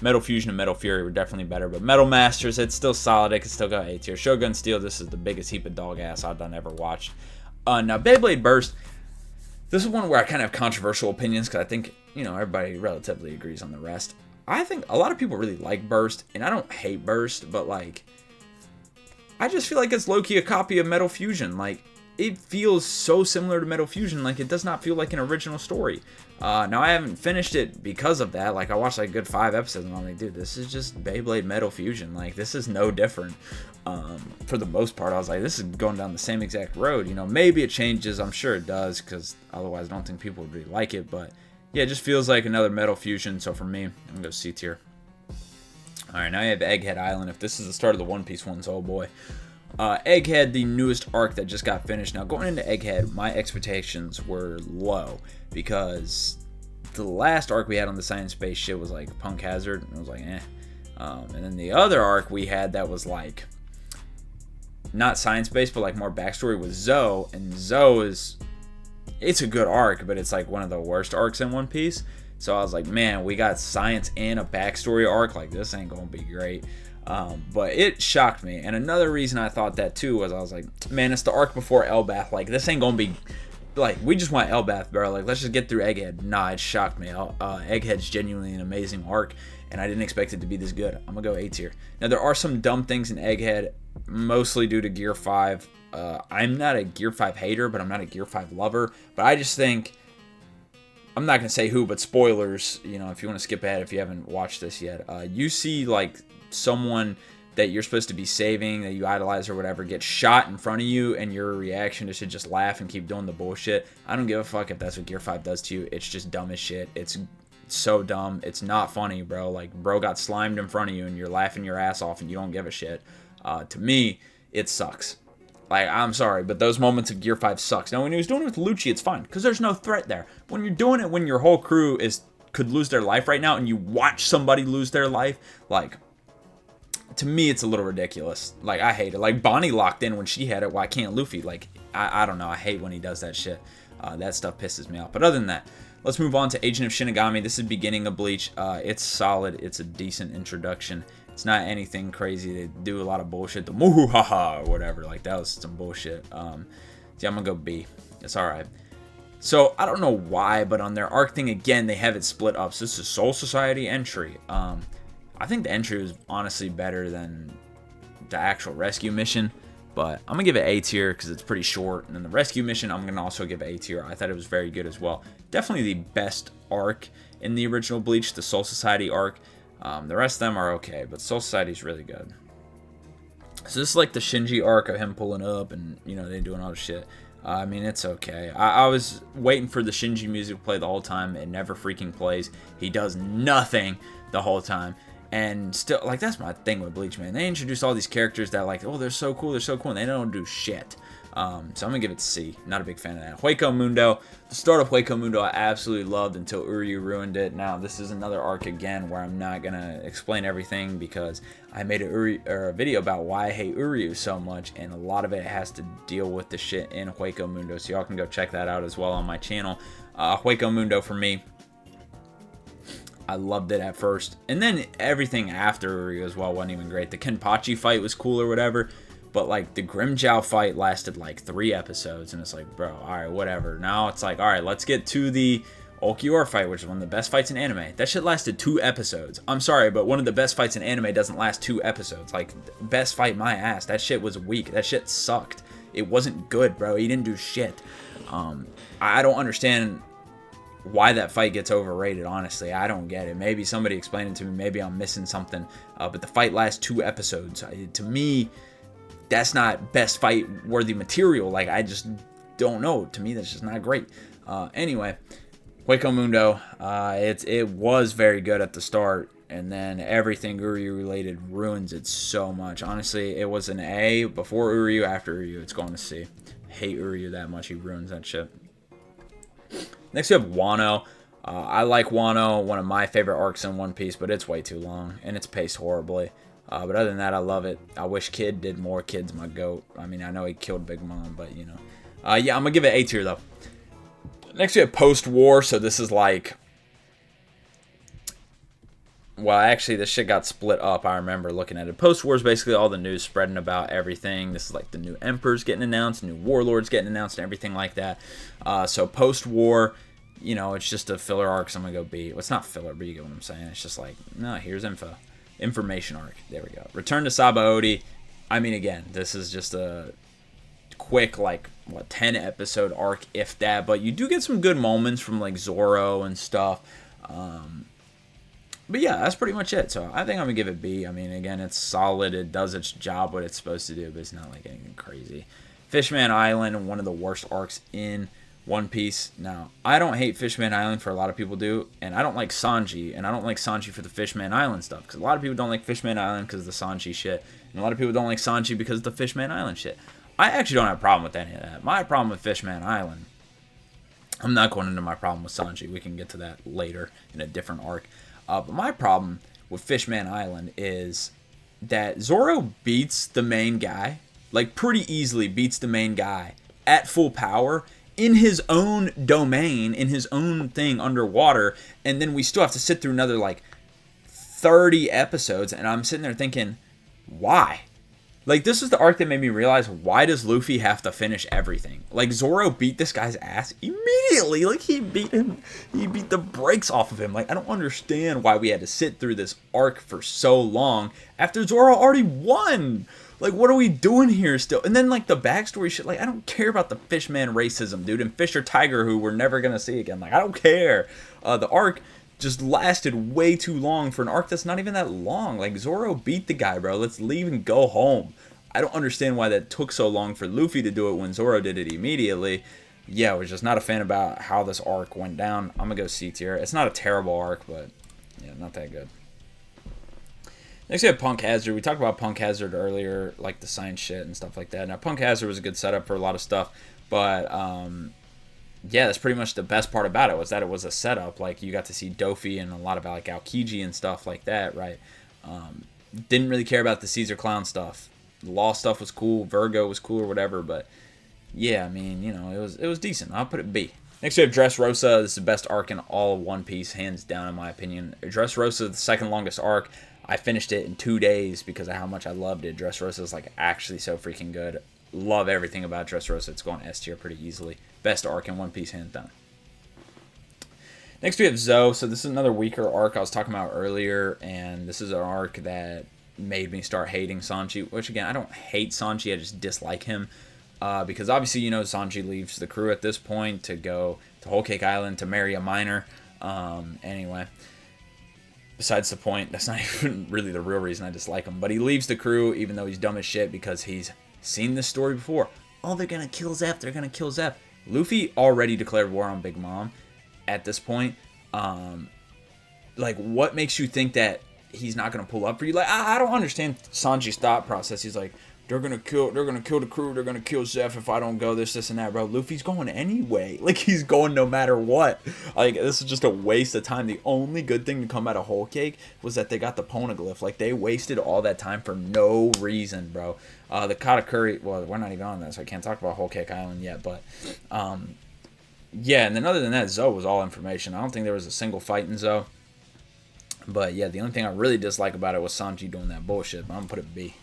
Metal Fusion and Metal Fury were definitely better, but Metal Masters, it's still solid. It can still go A tier. Shogun Steel, this is the biggest heap of dog ass I've ever watched. Now, Beyblade Burst, this is one where I kind of have controversial opinions because I think, you know, everybody relatively agrees on the rest. I think a lot of people really like Burst, and I don't hate Burst, but, like, I just feel like it's low-key a copy of Metal Fusion. Like, it feels so similar to Metal Fusion, like it does not feel like an original story. Now I haven't finished it because of that. Like I watched like a good 5 episodes and I'm like, dude, this is just Beyblade Metal Fusion. Like this is no different. For the most part, I was like, this is going down the same exact road. You know, maybe it changes. I'm sure it does because otherwise I don't think people would really like it. But yeah, it just feels like another Metal Fusion. So for me, I'm gonna go C tier. All right, now you have Egghead Island. If this is the start of the One Piece ones, oh boy. Egghead, the newest arc that just got finished. Now, going into Egghead, my expectations were low because the last arc we had on the Science Space shit was like Punk Hazard, and I was like, eh. And then the other arc we had that was like not Science Space, but like more backstory was Zoe, and Zoe is, it's a good arc, but it's like one of the worst arcs in One Piece. So I was like, man, we got science and a backstory arc. Like, this ain't gonna be great. But it shocked me. And another reason I thought that too was I was like, man, it's the arc before Elbath. Like, this ain't gonna be, like, we just want Elbath, bro. Like, let's just get through Egghead. Nah, it shocked me. Egghead's genuinely an amazing arc, and I didn't expect it to be this good. I'm gonna go A tier. Now, there are some dumb things in Egghead, mostly due to Gear 5. I'm not a Gear 5 hater, but I'm not a Gear 5 lover. But I just think, I'm not gonna say who, but spoilers, you know, if you want to skip ahead if you haven't watched this yet. You see, like, someone that you're supposed to be saving, that you idolize or whatever, get shot in front of you, and your reaction is to just laugh and keep doing the bullshit. I don't give a fuck if that's what Gear 5 does to you. It's just dumb as shit. It's so dumb. It's not funny, bro. Like, bro got slimed in front of you, and you're laughing your ass off, and you don't give a shit. To me, it sucks. Like, I'm sorry, but those moments of Gear 5 sucks. Now, when he was doing it with Lucci, it's fine, because there's no threat there. When you're doing it when your whole crew could lose their life right now, and you watch somebody lose their life, like, to me, it's a little ridiculous. Like, I hate it. Like, Bonnie locked in when she had it. Why can't Luffy? Like, I don't know. I hate when he does that shit. That stuff pisses me off. But other than that, let's move on to Agent of Shinigami. This is beginning of Bleach. It's solid. It's a decent introduction. It's not anything crazy. They do a lot of bullshit. The moo haha or whatever. Like, that was some bullshit. Yeah, I'm going to go B. It's alright. So, I don't know why, but on their arc thing, again, they have it split up. So, this is Soul Society entry. I think the entry was honestly better than the actual rescue mission. But I'm going to give it A tier because it's pretty short. And then the rescue mission, I'm going to also give A tier. I thought it was very good as well. Definitely the best arc in the original Bleach, the Soul Society arc. The rest of them are okay, but Soul Society is really good. So this is like the Shinji arc of him pulling up and, you know, they doing all the shit. I mean, it's okay. I was waiting for the Shinji music to play the whole time. It never freaking plays. He does nothing the whole time. And still, like, that's my thing with Bleach, man. They introduce all these characters that, like, oh, they're so cool, and they don't do shit. So I'm going to give it C. Not a big fan of that. Hueco Mundo. The start of Hueco Mundo I absolutely loved until Uryu ruined it. Now, this is another arc again where I'm not going to explain everything because I made a video about why I hate Uryu so much, and a lot of it has to deal with the shit in Hueco Mundo. So y'all can go check that out as well on my channel. Hueco Mundo for me. I loved it at first. And then everything after Uryu as well wasn't even great. The Kenpachi fight was cool or whatever. But, like, the Grimmjow fight lasted, like, 3 episodes. And it's like, bro, alright, whatever. Now it's like, alright, let's get to the Ulquiorra fight, which is one of the best fights in anime. That shit lasted 2 episodes. I'm sorry, but one of the best fights in anime doesn't last 2 episodes. Like, best fight my ass. That shit was weak. That shit sucked. It wasn't good, bro. He didn't do shit. I don't understand why that fight gets overrated, honestly. I don't get it. Maybe somebody explain it to me. Maybe I'm missing something. But the fight lasts 2 episodes. To me, that's not best fight worthy material. Like, I just don't know. To me, that's just not great. Anyway, Hueco Mundo, it was very good at the start. And then everything Uryu related ruins it so much. Honestly, it was an A before Uryu. After Uryu, it's going to C. Hate Uryu that much. He ruins that shit. Next we have Wano. I like Wano, one of my favorite arcs in One Piece, but it's way too long, and it's paced horribly. But other than that, I love it. I wish Kid did more. Kid's my GOAT. I mean, I know he killed Big Mom, but, you know. Yeah, I'm going to give it A tier, though. Next we have Post-War, so this is like... Well, actually, this shit got split up. I remember looking at it. Post-War is basically all the news spreading about everything. This is like the new Emperors getting announced, new Warlords getting announced, and everything like that. So Post-War, you know, it's just a filler arc, so I'm going to go B. Well, it's not filler, but you get what I'm saying. It's just like, no, here's info. Information arc. There we go. Return to Sabaody. I mean, again, this is just a quick, like, 10-episode arc, if that. But you do get some good moments from, like, Zoro and stuff. But yeah, that's pretty much it. So I think I'm going to give it B. I mean, again, it's solid. It does its job, what it's supposed to do, but it's not like anything crazy. Fishman Island, one of the worst arcs in One Piece. Now, I don't hate Fishman Island for a lot of people do, and I don't like Sanji, and I don't like Sanji for the Fishman Island stuff, because a lot of people don't like Fishman Island because of the Sanji shit, and a lot of people don't like Sanji because of the Fishman Island shit. I actually don't have a problem with any of that. My problem with Fishman Island, I'm not going into my problem with Sanji. We can get to that later in a different arc. But my problem with Fishman Island is that Zoro beats the main guy, like pretty easily beats the main guy at full power in his own domain, in his own thing underwater, and then we still have to sit through another like 30 episodes, and I'm sitting there thinking, why? Like, this is the arc that made me realize, why does Luffy have to finish everything? Like, Zoro beat this guy's ass immediately. Like, he beat the brakes off of him. Like, I don't understand why we had to sit through this arc for so long after Zoro already won. Like, what are we doing here still? And then, like, the backstory shit, like, I don't care about the Fishman racism, dude, and Fisher Tiger, who we're never gonna see again. Like, I don't care. The arc just lasted way too long for an arc that's not even that long. Like, Zoro beat the guy, bro. Let's leave and go home. I don't understand why that took so long for Luffy to do it when Zoro did it immediately. Yeah, I was just not a fan about how this arc went down. I'm gonna go C tier. It's not a terrible arc, but yeah, not that good. Next we have Punk Hazard. We talked about Punk Hazard earlier, like the science shit and stuff like that. Now, Punk Hazard was a good setup for a lot of stuff, but yeah, that's pretty much the best part about it, was that it was a setup. Like, you got to see Dofi and a lot of, like, Aokiji and stuff like that, right? Didn't really care about the Caesar Clown stuff. The Law stuff was cool. Virgo was cool or whatever, but yeah, I mean, you know, it was decent. I'll put it B. Next we have Dressrosa. This is the best arc in all of One Piece, hands down, in my opinion. Dressrosa is the second longest arc. I finished it in 2 days because of how much I loved it. Dressrosa is, like, actually so freaking good. Love everything about Dressrosa. It's going S tier pretty easily. Best arc in One Piece, hands down. Next we have Zoe. So this is another weaker arc I was talking about earlier, and this is an arc that made me start hating Sanji, which again, I don't hate Sanji, I just dislike him. Because obviously, you know, Sanji leaves the crew at this point to go to Whole Cake Island to marry a miner. Anyway, besides the point, that's not even really the real reason I dislike him. But he leaves the crew even though he's dumb as shit because he's seen this story before. Oh, they're going to kill Zeph. They're going to kill Zeph. Luffy already declared war on Big Mom at this point. Like, what makes you think that he's not going to pull up for you? Like, I don't understand Sanji's thought process. He's like, they're gonna kill the crew, they're gonna kill Zeph if I don't go, this and that, bro. Luffy's going anyway. Like, he's going no matter what. Like, this is just a waste of time. The only good thing to come out of Whole Cake was that they got the Poneglyph. Like, they wasted all that time for no reason, bro. The Katakuri, well, we're not even on that, so I can't talk about Whole Cake Island yet, but, yeah, and then other than that, Zoe was all information. I don't think there was a single fight in Zoe. But, yeah, the only thing I really dislike about it was Sanji doing that bullshit, but I'm gonna put it B.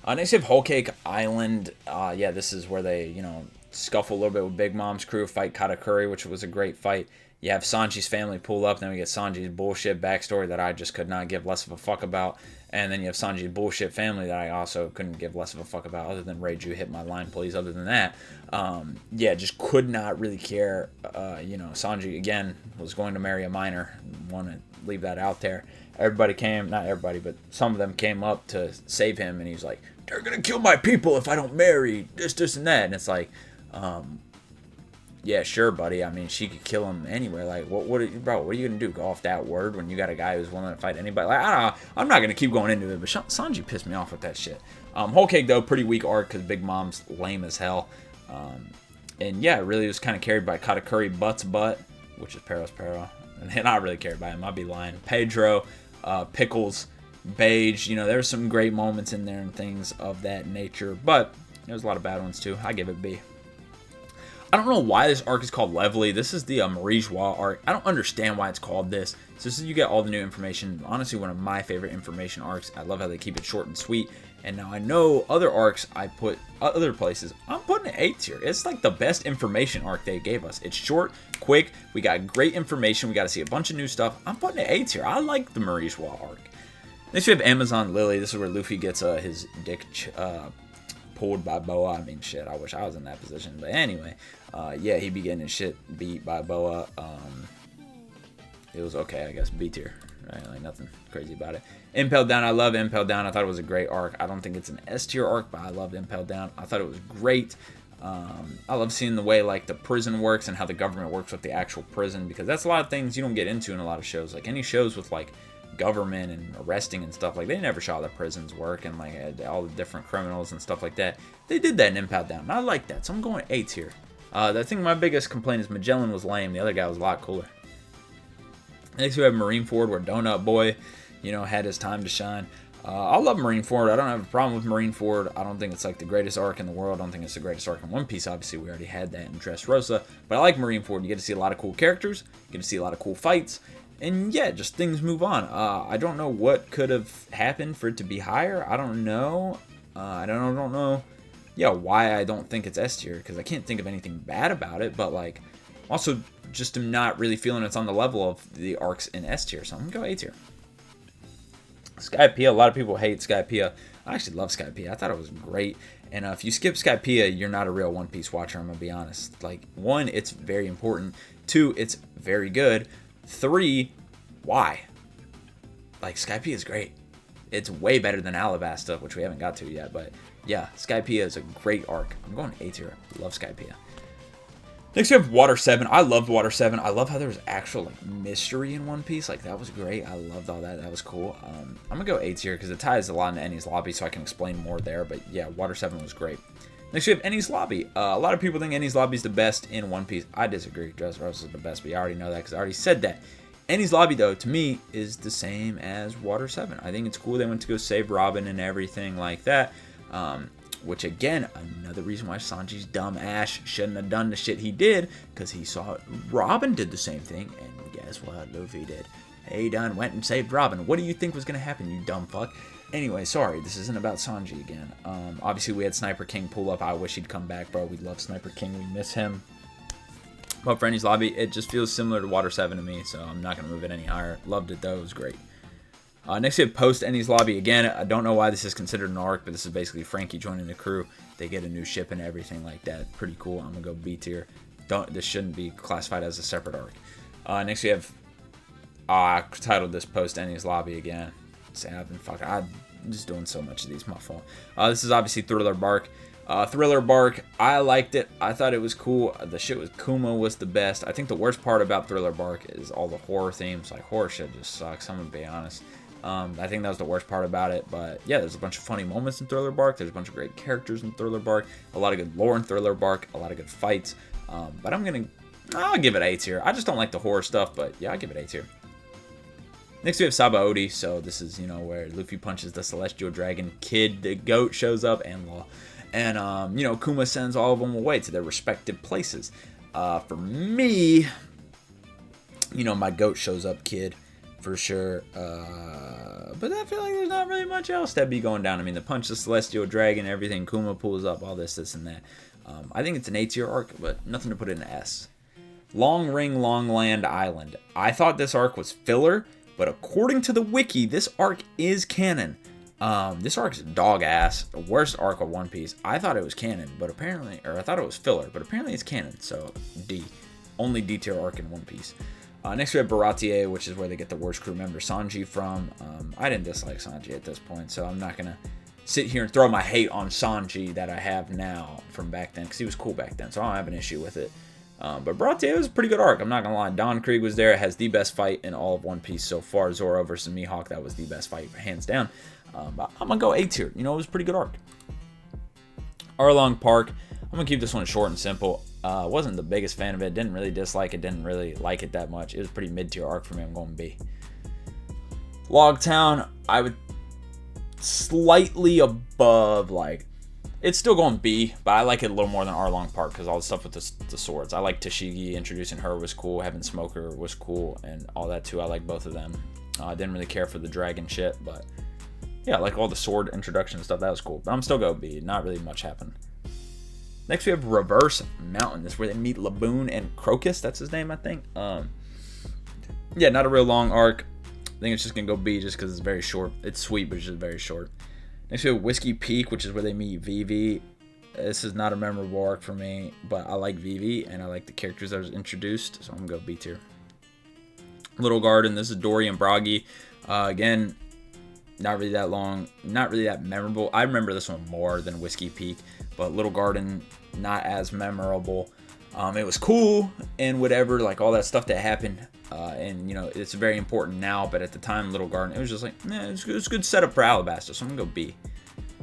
Next we have Whole Cake Island. Yeah, this is where they, you know, scuffle a little bit with Big Mom's crew, fight Katakuri, which was a great fight. You have Sanji's family pull up, then we get Sanji's bullshit backstory that I just could not give less of a fuck about. And then you have Sanji's bullshit family that I also couldn't give less of a fuck about, other than Reiju hit my line, please. Other than that, yeah, just could not really care. You know, Sanji, again, was going to marry a miner. Want to leave that out there. Everybody came, not everybody, but some of them came up to save him, and he's like, they're gonna kill my people if I don't marry this, and that. And it's like, yeah, sure, buddy. I mean, she could kill him anywhere. Like, bro, what are you gonna do? Go off that word when you got a guy who's willing to fight anybody? Like, I don't know. I'm not gonna keep going into it, but Sanji pissed me off with that shit. Whole Cake, though, pretty weak arc because Big Mom's lame as hell. And yeah, it really was kind of carried by Katakuri Butt's butt, which is Pero. And I really cared by him. I'd be lying. Pedro, Pickles, Beige, you know, there were some great moments in there and things of that nature, but there's a lot of bad ones too. I give it B. I don't know why this arc is called Lovely. This is the Marie Joie arc. I don't understand why it's called this. So this is, you get all the new information. Honestly, one of my favorite information arcs. I love how they keep it short and sweet. And now I know other arcs I put other places. I'm putting an A tier. It's like the best information arc they gave us. It's short, quick. We got great information. We got to see a bunch of new stuff. I'm putting an A tier. I like the Marie Joie arc. Next we have Amazon Lily. This is where Luffy gets his dick pulled by Boa. I mean, shit, I wish I was in that position. But anyway, yeah, he be getting his shit beat by Boa. It was okay, I guess. B tier. Right? Like, nothing crazy about it. Impelled Down. I love Impelled Down. I thought it was a great arc. I don't think it's an S tier arc, but I loved Impelled Down. I thought it was great. I love seeing the way, like, the prison works and how the government works with the actual prison, because that's a lot of things you don't get into in a lot of shows. Like, any shows with, like, government and arresting and stuff, like, they never show how the prisons work and, like, all the different criminals and stuff like that. They did that in Impelled Down, and I like that, so I'm going A tier. I think my biggest complaint is Magellan was lame. The other guy was a lot cooler. Next we have Marineford, where Donut Boy, you know, had his time to shine. I love Marineford. I don't have a problem with Marineford. I don't think it's like the greatest arc in the world. I don't think it's the greatest arc in One Piece. Obviously, we already had that in Dressrosa. But I like Marineford. You get to see a lot of cool characters. You get to see a lot of cool fights. And yeah, just things move on. I don't know what could have happened for it to be higher. I don't know. I don't know. Yeah, why I don't think it's S tier, because I can't think of anything bad about it. But like, also just am not really feeling it's on the level of the arcs in S tier. So I'm gonna go A tier. Skypiea, a lot of people hate Skypiea. I actually love Skypiea. I thought it was great. And if you skip Skypiea, you're not a real One Piece watcher, I'm going to be honest. Like, 1, it's very important. 2, it's very good. 3, why? Like, Skypiea is great. It's way better than Alabasta, which we haven't got to yet. But, yeah, Skypiea is a great arc. I'm going A tier. Love Skypiea. Next we have Water 7. I loved Water 7. I love how there was actual like mystery in One Piece. Like, that was great. I loved all that. That was cool. I'm going to go A tier because it ties a lot into Enies Lobby, so I can explain more there. But yeah, Water 7 was great. Next we have Enies Lobby. A lot of people think Enies Lobby is the best in One Piece. I disagree. Dressrosa is the best, but you already know that because I already said that. Enies Lobby, though, to me, is the same as Water 7. I think it's cool they went to go save Robin and everything like that. Which, again, another reason why Sanji's dumb ass shouldn't have done the shit he did, because he saw Robin did the same thing, and guess what? Luffy did. He done went and saved Robin. What do you think was going to happen, you dumb fuck? Anyway, sorry, this isn't about Sanji again. Obviously, we had Sniper King pull up. I wish he'd come back, bro. We love Sniper King. We miss him. But for Enies Lobby, it just feels similar to Water 7 to me, so I'm not going to move it any higher. Loved it, though. It was great. Next, we have Post Enies Lobby. Again, I don't know why this is considered an arc, but this is basically Frankie joining the crew. They get a new ship and everything like that. Pretty cool. I'm going to go B tier. This shouldn't be classified as a separate arc. Next, we have... I titled this Post Enies Lobby again. I'm just doing so much of these. My fault. This is obviously Thriller Bark. Thriller Bark, I liked it. I thought it was cool. The shit with Kuma was the best. I think the worst part about Thriller Bark is all the horror themes. Like, horror shit just sucks, I'm gonna be honest. I think that was the worst part about it. But yeah, there's a bunch of funny moments in Thriller Bark. There's a bunch of great characters in Thriller Bark. A lot of good lore in Thriller Bark. A lot of good fights. But I'll give it A tier. I just don't like the horror stuff, but yeah, I'll give it A tier. Next, we have Sabaody. So this is, where Luffy punches the Celestial Dragon. Kid the Goat shows up, and Law. And, Kuma sends all of them away to their respective places. For me, my goat shows up, Kid, for sure. But I feel like there's not really much else that be going down. I mean, the punch the Celestial Dragon, everything, Kuma pulls up, all this, and that. I think it's an A tier arc, but nothing to put in an S. Long Ring, Long Land Island. I thought this arc was filler, but according to the wiki, this arc is canon. This arc is dog ass. The worst arc of One Piece. I thought it was canon, but apparently, or I thought it was filler, but apparently it's canon. So D. Only D tier arc in One Piece. Next we have Baratie, which is where they get the worst crew member Sanji from. I didn't dislike Sanji at this point, so I'm not gonna sit here and throw my hate on Sanji that I have now from back then, because he was cool back then, so I don't have an issue with it. But Baratie was a pretty good arc, I'm not gonna lie. Don Krieg was there. It has the best fight in all of One Piece so far. Zoro versus Mihawk, that was the best fight, hands down. But I'm gonna go A tier. It was a pretty good arc. Arlong Park. I'm gonna keep this one short and simple. Wasn't the biggest fan of it. Didn't really dislike it. Didn't really like it that much. It was a pretty mid-tier arc for me. I'm going B. Logtown. I would slightly above, it's still going B, but I like it a little more than Arlong Park because all the stuff with the swords. I like Tashigi. Introducing her was cool. Having Smoker was cool, and all that too. I like both of them. I didn't really care for the dragon shit, but yeah, like all the sword introduction stuff, that was cool. But I'm still go B. Not really much happened. Next, we have Reverse Mountain. This is where they meet Laboon and Crocus. That's his name, I think. Yeah, not a real long arc. I think it's just going to go B just because it's very short. It's sweet, but it's just very short. Next, we have Whiskey Peak, which is where they meet Vivi. This is not a memorable arc for me, but I like Vivi, and I like the characters that was introduced, so I'm going to go B tier. Little Garden. This is Dory and Bragi. Again, not really that long, not really that memorable. I remember this one more than Whiskey Peak, but Little Garden, not as memorable. It was cool and whatever, like all that stuff that happened, and it's very important now, but at the time, Little Garden, it was just like, it's a good setup for Alabasta, so I'm gonna go B.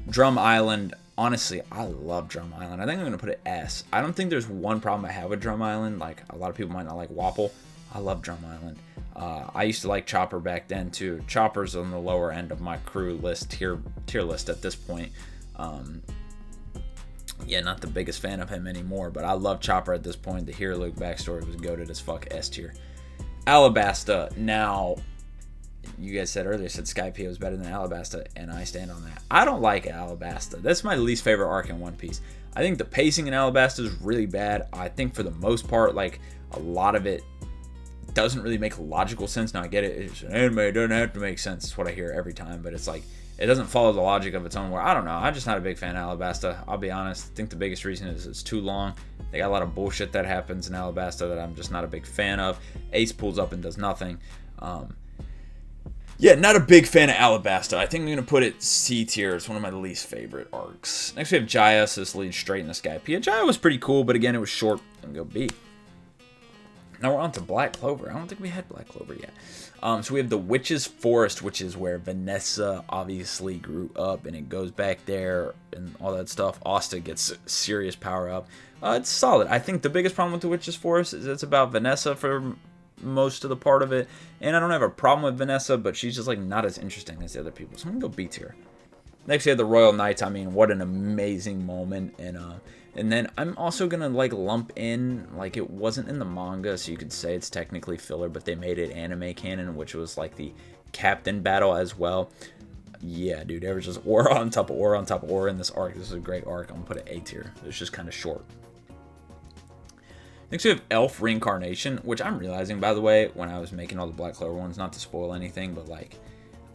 Drum Island. Honestly, I love Drum Island. I think I'm gonna put it S. I don't think there's one problem I have with Drum Island. Like, a lot of people might not like Wapple. I love Drum Island. I used to like Chopper back then too. Chopper's on the lower end of my crew list, tier list at this point. Yeah, not the biggest fan of him anymore, but I love Chopper at this point. The Hero Luke backstory was goated as fuck. S tier. Alabasta. Now, you guys said earlier, Skypiea was better than Alabasta, and I stand on that. I don't like Alabasta. That's my least favorite arc in One Piece. I think the pacing in Alabasta is really bad. I think for the most part, like, a lot of it doesn't really make logical sense. Now, I get it. It's an anime. It doesn't have to make sense. It's what I hear every time, but it's like, it doesn't follow the logic of its own. Where I don't know. I'm just not a big fan of Alabasta. I'll be honest. I think the biggest reason is it's too long. They got a lot of bullshit that happens in Alabasta that I'm just not a big fan of. Ace pulls up and does nothing. Yeah, not a big fan of Alabasta. I think I'm going to put it C tier. It's one of my least favorite arcs. Next we have Jaya. So this leads straight into Skypiea. Jaya was pretty cool, but again, it was short. I'm going to go B. Now we're on to Black Clover. I don't think we had Black Clover yet. So we have the Witch's Forest, which is where Vanessa obviously grew up, and it goes back there and all that stuff. Asta gets serious power up. It's solid. I think the biggest problem with the Witch's Forest is it's about Vanessa for most of the part of it, and I don't have a problem with Vanessa, but she's just like not as interesting as the other people. So I'm gonna go B tier. Next we have the Royal Knights. I mean, what an amazing moment, and then I'm also gonna like lump in, like, it wasn't in the manga, so you could say it's technically filler, but they made it anime canon, which was like the captain battle as well. Yeah, dude, there was just aura on top of aura on top of aura in this arc. This is a great arc. I'm gonna put it A tier. It's just kind of short. Next we have Elf Reincarnation, which I'm realizing, by the way, when I was making all the Black Clover ones, not to spoil anything, but like,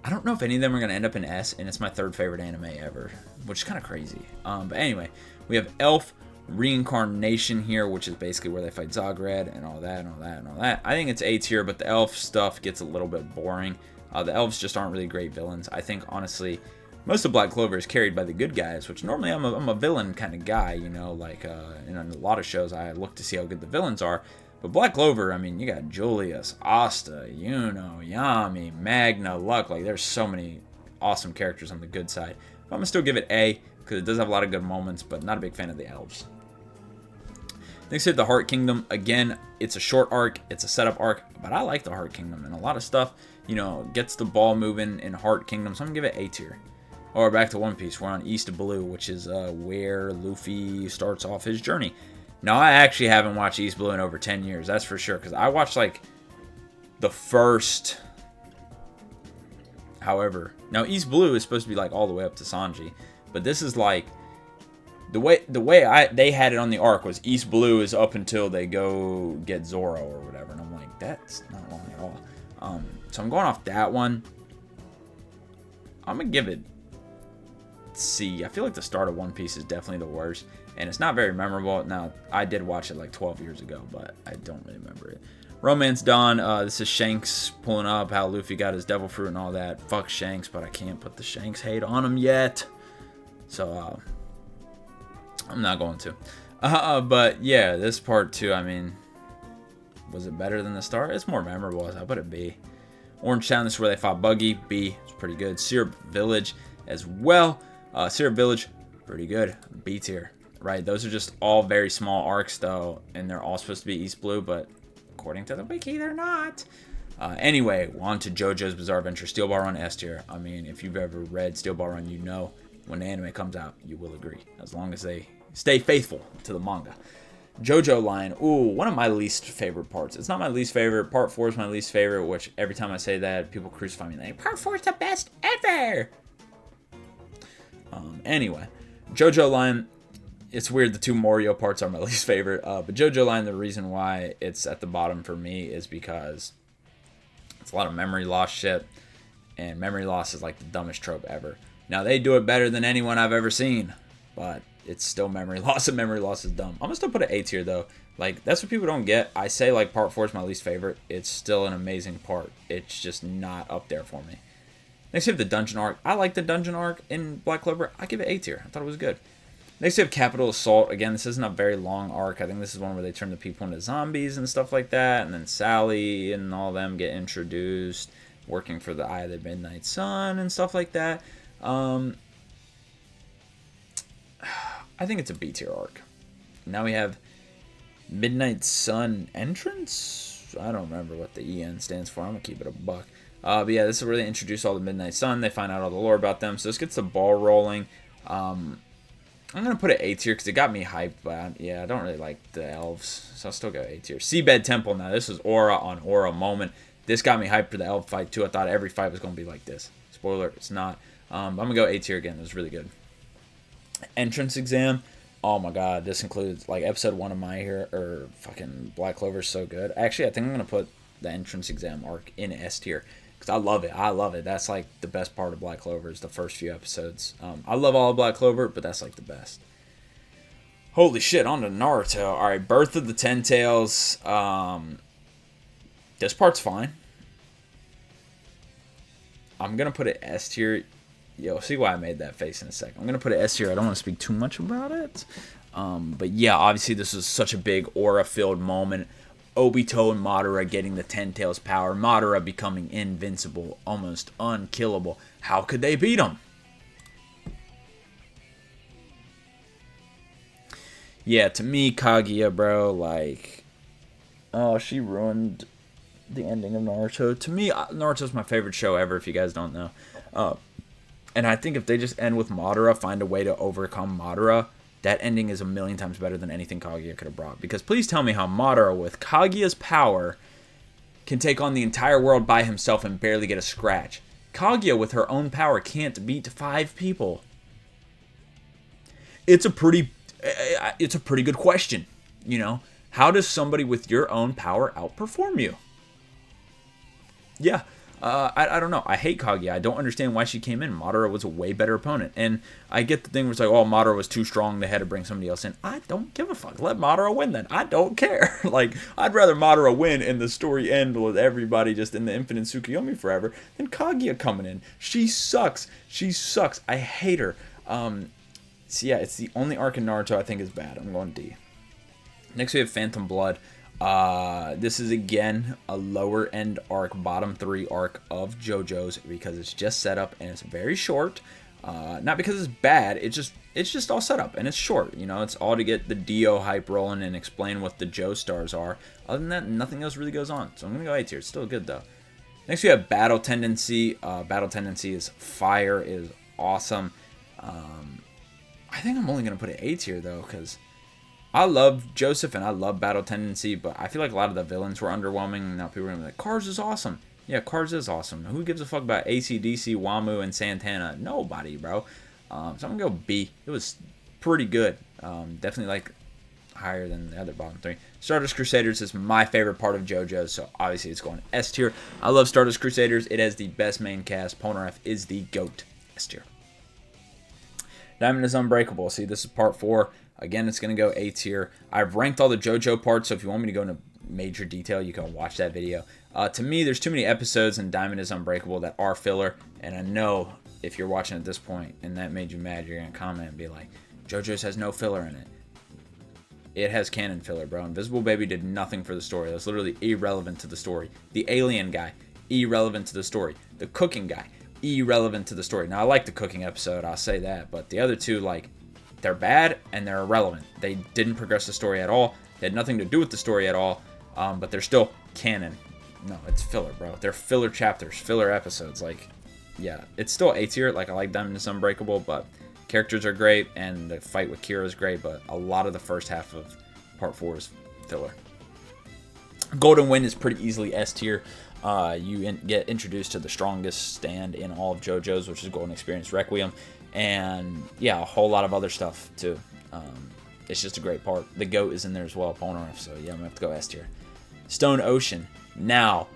I don't know if any of them are going to end up in S, and it's my third favorite anime ever, which is kind of crazy. But anyway, we have Elf Reincarnation here, which is basically where they fight Zagred and all that and all that and all that. I think it's A tier, but the elf stuff gets a little bit boring. The elves just aren't really great villains. I think, honestly, most of Black Clover is carried by the good guys, which normally I'm a villain kind of guy, you know, like in a lot of shows I look to see how good the villains are. But Black Clover, I mean, you got Julius, Asta, Yuno, Yami, Magna, Luck. Like, there's so many awesome characters on the good side. But I'm going to still give it A, because it does have a lot of good moments, but not a big fan of the elves. Next we have the Heart Kingdom. Again, it's a short arc, it's a setup arc, but I like the Heart Kingdom, and a lot of stuff, you know, gets the ball moving in Heart Kingdom, so I'm going to give it A tier. Or back to One Piece, we're on East Blue, which is where Luffy starts off his journey. Now, I actually haven't watched East Blue in over 10 years, that's for sure, because I watched, like, the first... However, now East Blue is supposed to be, like, all the way up to Sanji, but this is, like, the way they had it on the arc was East Blue is up until they go get Zoro or whatever, and I'm like, that's not long at all. So I'm going off that one. I'm going to give it C. I feel like the start of One Piece is definitely the worst, and it's not very memorable. Now, I did watch it like 12 years ago, but I don't really remember it. Romance Dawn, this is Shanks pulling up how Luffy got his devil fruit and all that. Fuck Shanks, but I can't put the Shanks hate on him yet. So, I'm not going to. But yeah, this part too, I mean, was it better than the start? It's more memorable, so I put it B. Orange Town, this is where they fought Buggy. B, it's pretty good. Syrup Village as well. Syrup Village, pretty good. B tier, right? Those are just all very small arcs, though, and they're all supposed to be East Blue, but according to the wiki, they're not. Anyway, on to JoJo's Bizarre Adventure, Steel Ball Run, S tier. I mean, if you've ever read Steel Ball Run, you know when the anime comes out, you will agree, as long as they stay faithful to the manga. JoJo line, ooh, one of my least favorite parts. It's not my least favorite. Part 4 is my least favorite, which every time I say that, people crucify me. Like, Part 4 is the best ever! Anyway, JoJo line, it's weird the two Morio parts are my least favorite, but JoJo line, the reason why it's at the bottom for me is because it's a lot of memory loss shit, and memory loss is like the dumbest trope ever. Now, they do it better than anyone I've ever seen, but it's still memory loss, and memory loss is dumb. I'm going to still put an A tier, though. Like, that's what people don't get. I say, like, Part 4 is my least favorite. It's still an amazing part. It's just not up there for me. Next, we have the Dungeon Arc. I like the Dungeon Arc in Black Clover. I give it A tier. I thought it was good. Next, we have Capital Assault. Again, this isn't a very long arc. I think this is one where they turn the people into zombies and stuff like that, and then Sally and all them get introduced, working for the Eye of the Midnight Sun and stuff like that. I think it's a B tier arc. Now we have Midnight Sun Entrance. I don't remember what the EN stands for. I'm going to keep it a buck. But yeah, this is where they introduce all the Midnight Sun. They find out all the lore about them. So this gets the ball rolling. I'm going to put it A tier because it got me hyped. But yeah, I don't really like the elves. So I'll still go A tier. Seabed Temple. Now, this is Aura on Aura moment. This got me hyped for the elf fight too. I thought every fight was going to be like this. Spoiler, it's not. I'm going to go A tier again. It was really good. Entrance exam. Oh my god, this includes like episode 1 of My Hero, or fucking Black Clover is so good. Actually, I think I'm going to put the entrance exam arc in S tier because I love it. I love it. That's like the best part of Black Clover is the first few episodes. I love all of Black Clover, but that's like the best. Holy shit, on to Naruto. Alright, Birth of the Ten Tails. This part's fine. I'm going to put it S tier. You'll see why I made that face in a second. I'm going to put it S tier. I don't want to speak too much about it. But yeah, obviously this is such a big aura-filled moment. Obito and Madara getting the Ten Tails power. Madara becoming invincible, almost unkillable. How could they beat him? Yeah, to me, Kaguya, bro, like... Oh, she ruined the ending of Naruto. To me, Naruto's my favorite show ever, if you guys don't know. And I think if they just end with Madara, find a way to overcome Madara, that ending is a million times better than anything Kaguya could have brought. Because please tell me how Madara, with Kaguya's power, can take on the entire world by himself and barely get a scratch. Kaguya, with her own power, can't beat 5 people. It's a pretty good question, you know? How does somebody with your own power outperform you? Yeah, I don't know. I hate Kaguya. I don't understand why she came in. Madara was a way better opponent. And I get the thing where it's like, oh, Madara was too strong. They had to bring somebody else in. I don't give a fuck. Let Madara win then. I don't care. Like, I'd rather Madara win and the story end with everybody just in the infinite Tsukuyomi forever than Kaguya coming in. She sucks. She sucks. I hate her. So yeah, it's the only arc in Naruto I think is bad. I'm going D. Next we have Phantom Blood. This is again a lower end arc, bottom 3 arc of JoJo's because it's just set up and it's very short. Not because it's bad, it's just all set up and it's short. You know, it's all to get the Dio hype rolling and explain what the Joestars are. Other than that, nothing else really goes on. So I'm gonna go A tier. It's still good though. Next we have Battle Tendency. Battle Tendency is fire. It is awesome. I think I'm only gonna put it A tier though because I love Joseph and I love Battle Tendency, but I feel like a lot of the villains were underwhelming. Now people are gonna be like, Cars is awesome. Yeah, Cars is awesome. Who gives a fuck about AC/DC, Wamu, and Santana? Nobody, bro. So I'm gonna go B. It was pretty good. Definitely like higher than the other bottom 3. Stardust Crusaders is my favorite part of JoJo, so obviously it's going S tier. I love Stardust Crusaders. It has the best main cast. Polnareff is the GOAT. S tier. Diamond is Unbreakable. See, this is part 4. Again, it's going to go A tier. I've ranked all the JoJo parts, so if you want me to go into major detail, you can watch that video. To me, there's too many episodes in Diamond is Unbreakable that are filler, and I know if you're watching at this point and that made you mad, you're going to comment and be like, JoJo's has no filler in it. It has canon filler, bro. Invisible Baby did nothing for the story. That's literally irrelevant to the story. The alien guy, irrelevant to the story. The cooking guy, irrelevant to the story. Now, I like the cooking episode, I'll say that, but the other two, like, they're bad and they're irrelevant. They didn't progress the story at all. They had nothing to do with the story at all, but they're still canon. No, it's filler, bro. They're filler chapters, filler episodes. Like, yeah, it's still A tier. Like, I like Diamond is Unbreakable, but characters are great and the fight with Kira is great, but a lot of the first half of part 4 is filler. Golden Wind is pretty easily S tier. You get introduced to the strongest stand in all of JoJo's, which is Golden Experience Requiem. And yeah, a whole lot of other stuff too. It's just a great part. The GOAT is in there as well, Polnareff. So yeah, I'm gonna have to go S tier. Stone Ocean. Now,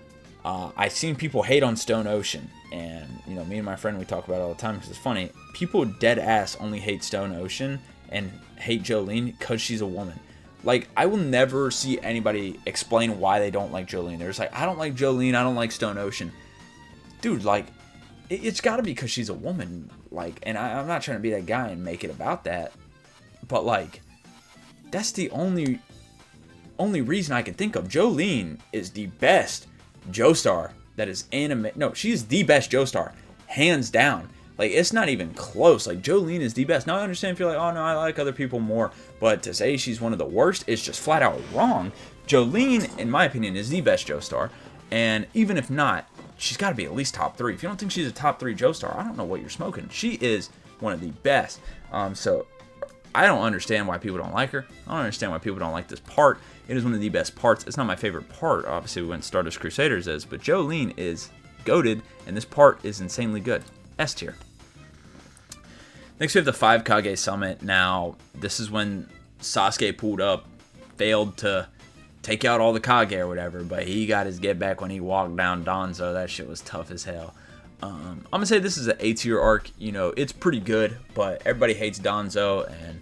I've seen people hate on Stone Ocean, and you know, me and my friend we talk about it all the time because it's funny. People dead ass only hate Stone Ocean and hate Jolene because she's a woman. Like, I will never see anybody explain why they don't like Jolene. They're just like, I don't like Jolene, I don't like Stone Ocean. Dude, like, it's got to be because she's a woman. Like, and I'm not trying to be that guy and make it about that, but like, that's the only reason I can think of. Jolene is the best Joestar that is anime. No, she's the best Joestar, hands down. Like, it's not even close. Like, Jolene is the best. Now, I understand if you're like, oh no, I like other people more, but to say she's one of the worst is just flat out wrong. Jolene, in my opinion, is the best Joestar, and even if not, she's got to be at least top 3. If you don't think she's a top 3 Joestar, I don't know what you're smoking. She is one of the best. So I don't understand why people don't like her. I don't understand why people don't like this part. It is one of the best parts. It's not my favorite part. Obviously, we went Stardust Crusaders is, but Jolene is goated, and this part is insanely good. S tier. Next, we have the 5 Kage Summit. Now, this is when Sasuke pulled up, failed to take out all the Kage or whatever, but he got his get back when he walked down Danzo. That shit was tough as hell. I'm gonna say this is an A tier arc. You know, it's pretty good, but everybody hates Danzo, and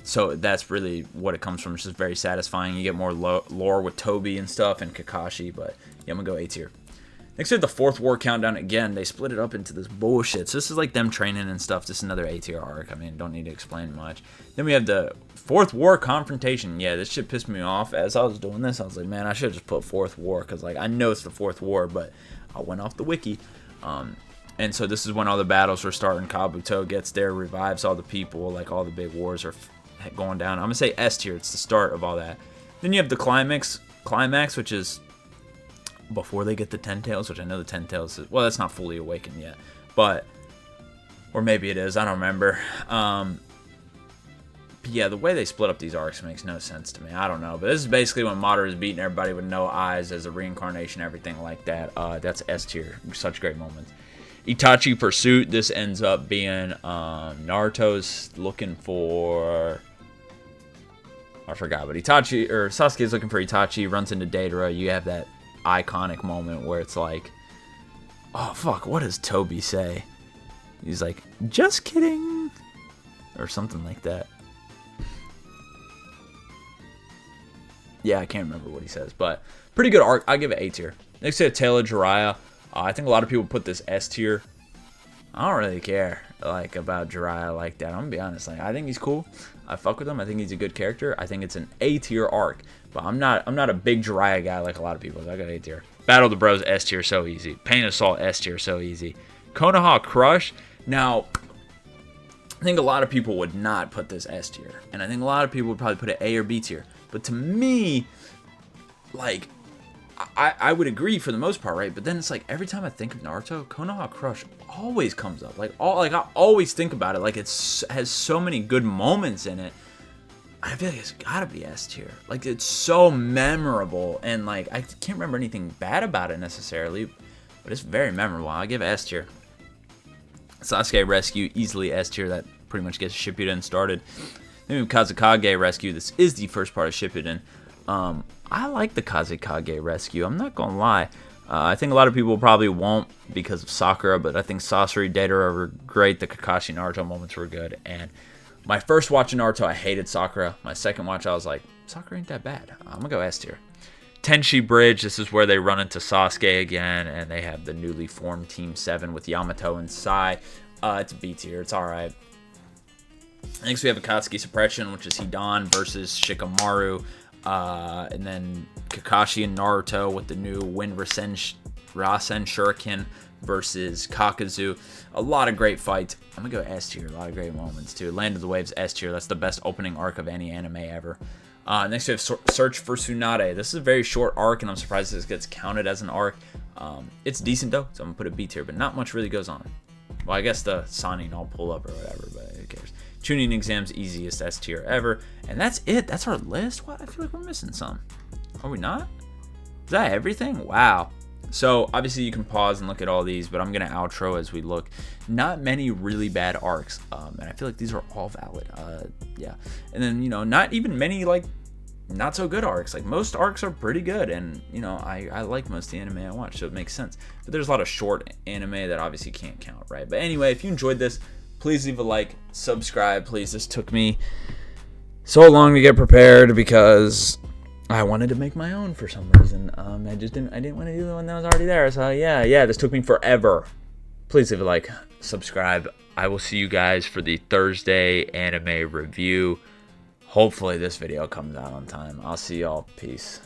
so that's really what it comes from. It's just very satisfying. You get more lore with Toby and stuff and Kakashi, but yeah, I'm gonna go A tier. Next we have the 4th War Countdown. Again, they split it up into this bullshit. So this is like them training and stuff. Just another A tier arc. I mean, don't need to explain much. Then we have the 4th War Confrontation. Yeah, this shit pissed me off. As I was doing this, I was like, man, I should have just put 4th War. Because, like, I know it's the 4th War, but I went off the wiki. And so this is when all the battles are starting. Kabuto gets there, revives all the people. Like, all the big wars are going down. I'm going to say S tier. It's the start of all that. Then you have the climax, which is before they get the 10 tails, which I know the 10 tails is, well, that's not fully awakened yet, but, or maybe it is, I don't remember. But yeah, the way they split up these arcs makes no sense to me. I don't know, but this is basically when Madara is beating everybody with no eyes as a reincarnation, everything like that. That's S tier. Such great moments. Itachi Pursuit. This ends up being Naruto's looking for I forgot, but Itachi, or Sasuke's looking for Itachi, runs into Deidara. You have that iconic moment where it's like, oh, fuck, what does Toby say? He's like, just kidding, or something like that. Yeah, I can't remember what he says, but pretty good arc. I'll give it A tier. Next to Tale of Jiraiya. I think a lot of people put this S tier. I don't really care like about Jiraiya like that. I'm gonna be honest. Like, I think he's cool. I fuck with him. I think he's a good character. I think it's an A tier arc. But I'm not a big Jiraiya guy like a lot of people. So I got A tier. Battle of the Bros S tier, so easy. Pain Assault S tier, so easy. Konoha Crush. Now, I think a lot of people would not put this S tier, and I think a lot of people would probably put it A or B tier. But to me, like, I would agree for the most part, right? But then it's like every time I think of Naruto, Konoha Crush always comes up. Like I always think about it. Like has so many good moments in it. I feel like it's gotta be S tier. Like it's so memorable, and like I can't remember anything bad about it necessarily, but it's very memorable. I give it S tier. Sasuke Rescue, easily S tier. That pretty much gets Shippuden started. Then we have Kazekage Rescue. This is the first part of Shippuden. I like the Kazekage Rescue. I'm not gonna lie. I think a lot of people probably won't because of Sakura, but I think Sasori, Deidara were great. The Kakashi Naruto moments were good. And my first watch of Naruto, I hated Sakura. My second watch, I was like, Sakura ain't that bad. I'm gonna go S tier. Tenchi Bridge. This is where they run into Sasuke again, and they have the newly formed Team 7 with Yamato and Sai. It's B tier. It's all right. Next, we have Akatsuki Suppression, which is Hidan versus Shikamaru. And then Kakashi and Naruto with the new Wind Rasen Shuriken versus Kakuzu. A lot of great fights. I'm gonna go S tier. A lot of great moments too. Land of the Waves S tier. That's the best opening arc of any anime ever. Next we have Search for Tsunade. This is a very short arc, and I'm surprised this gets counted as an arc. It's decent though, so I'm gonna put it B tier. But not much really goes on. Well, I guess the Sannin all pull up or whatever, but who cares? Chunin Exam's easiest S tier ever. And that's it. That's our list. What? I feel like we're missing some. Are we not? Is that everything? Wow. So, obviously, you can pause and look at all these, but I'm going to outro as we look. Not many really bad arcs. And I feel like these are all valid. Yeah. And then, not even many, like, not so good arcs. Like, most arcs are pretty good. And, I like most of the anime I watch, so it makes sense. But there's a lot of short anime that obviously can't count, right? But anyway, if you enjoyed this, please leave a like, subscribe, please. This took me so long to get prepared because I wanted to make my own for some reason. I didn't want to do the one that was already there. So yeah, this took me forever. Please leave a like, subscribe. I will see you guys for the Thursday anime review. Hopefully this video comes out on time. I'll see y'all. Peace.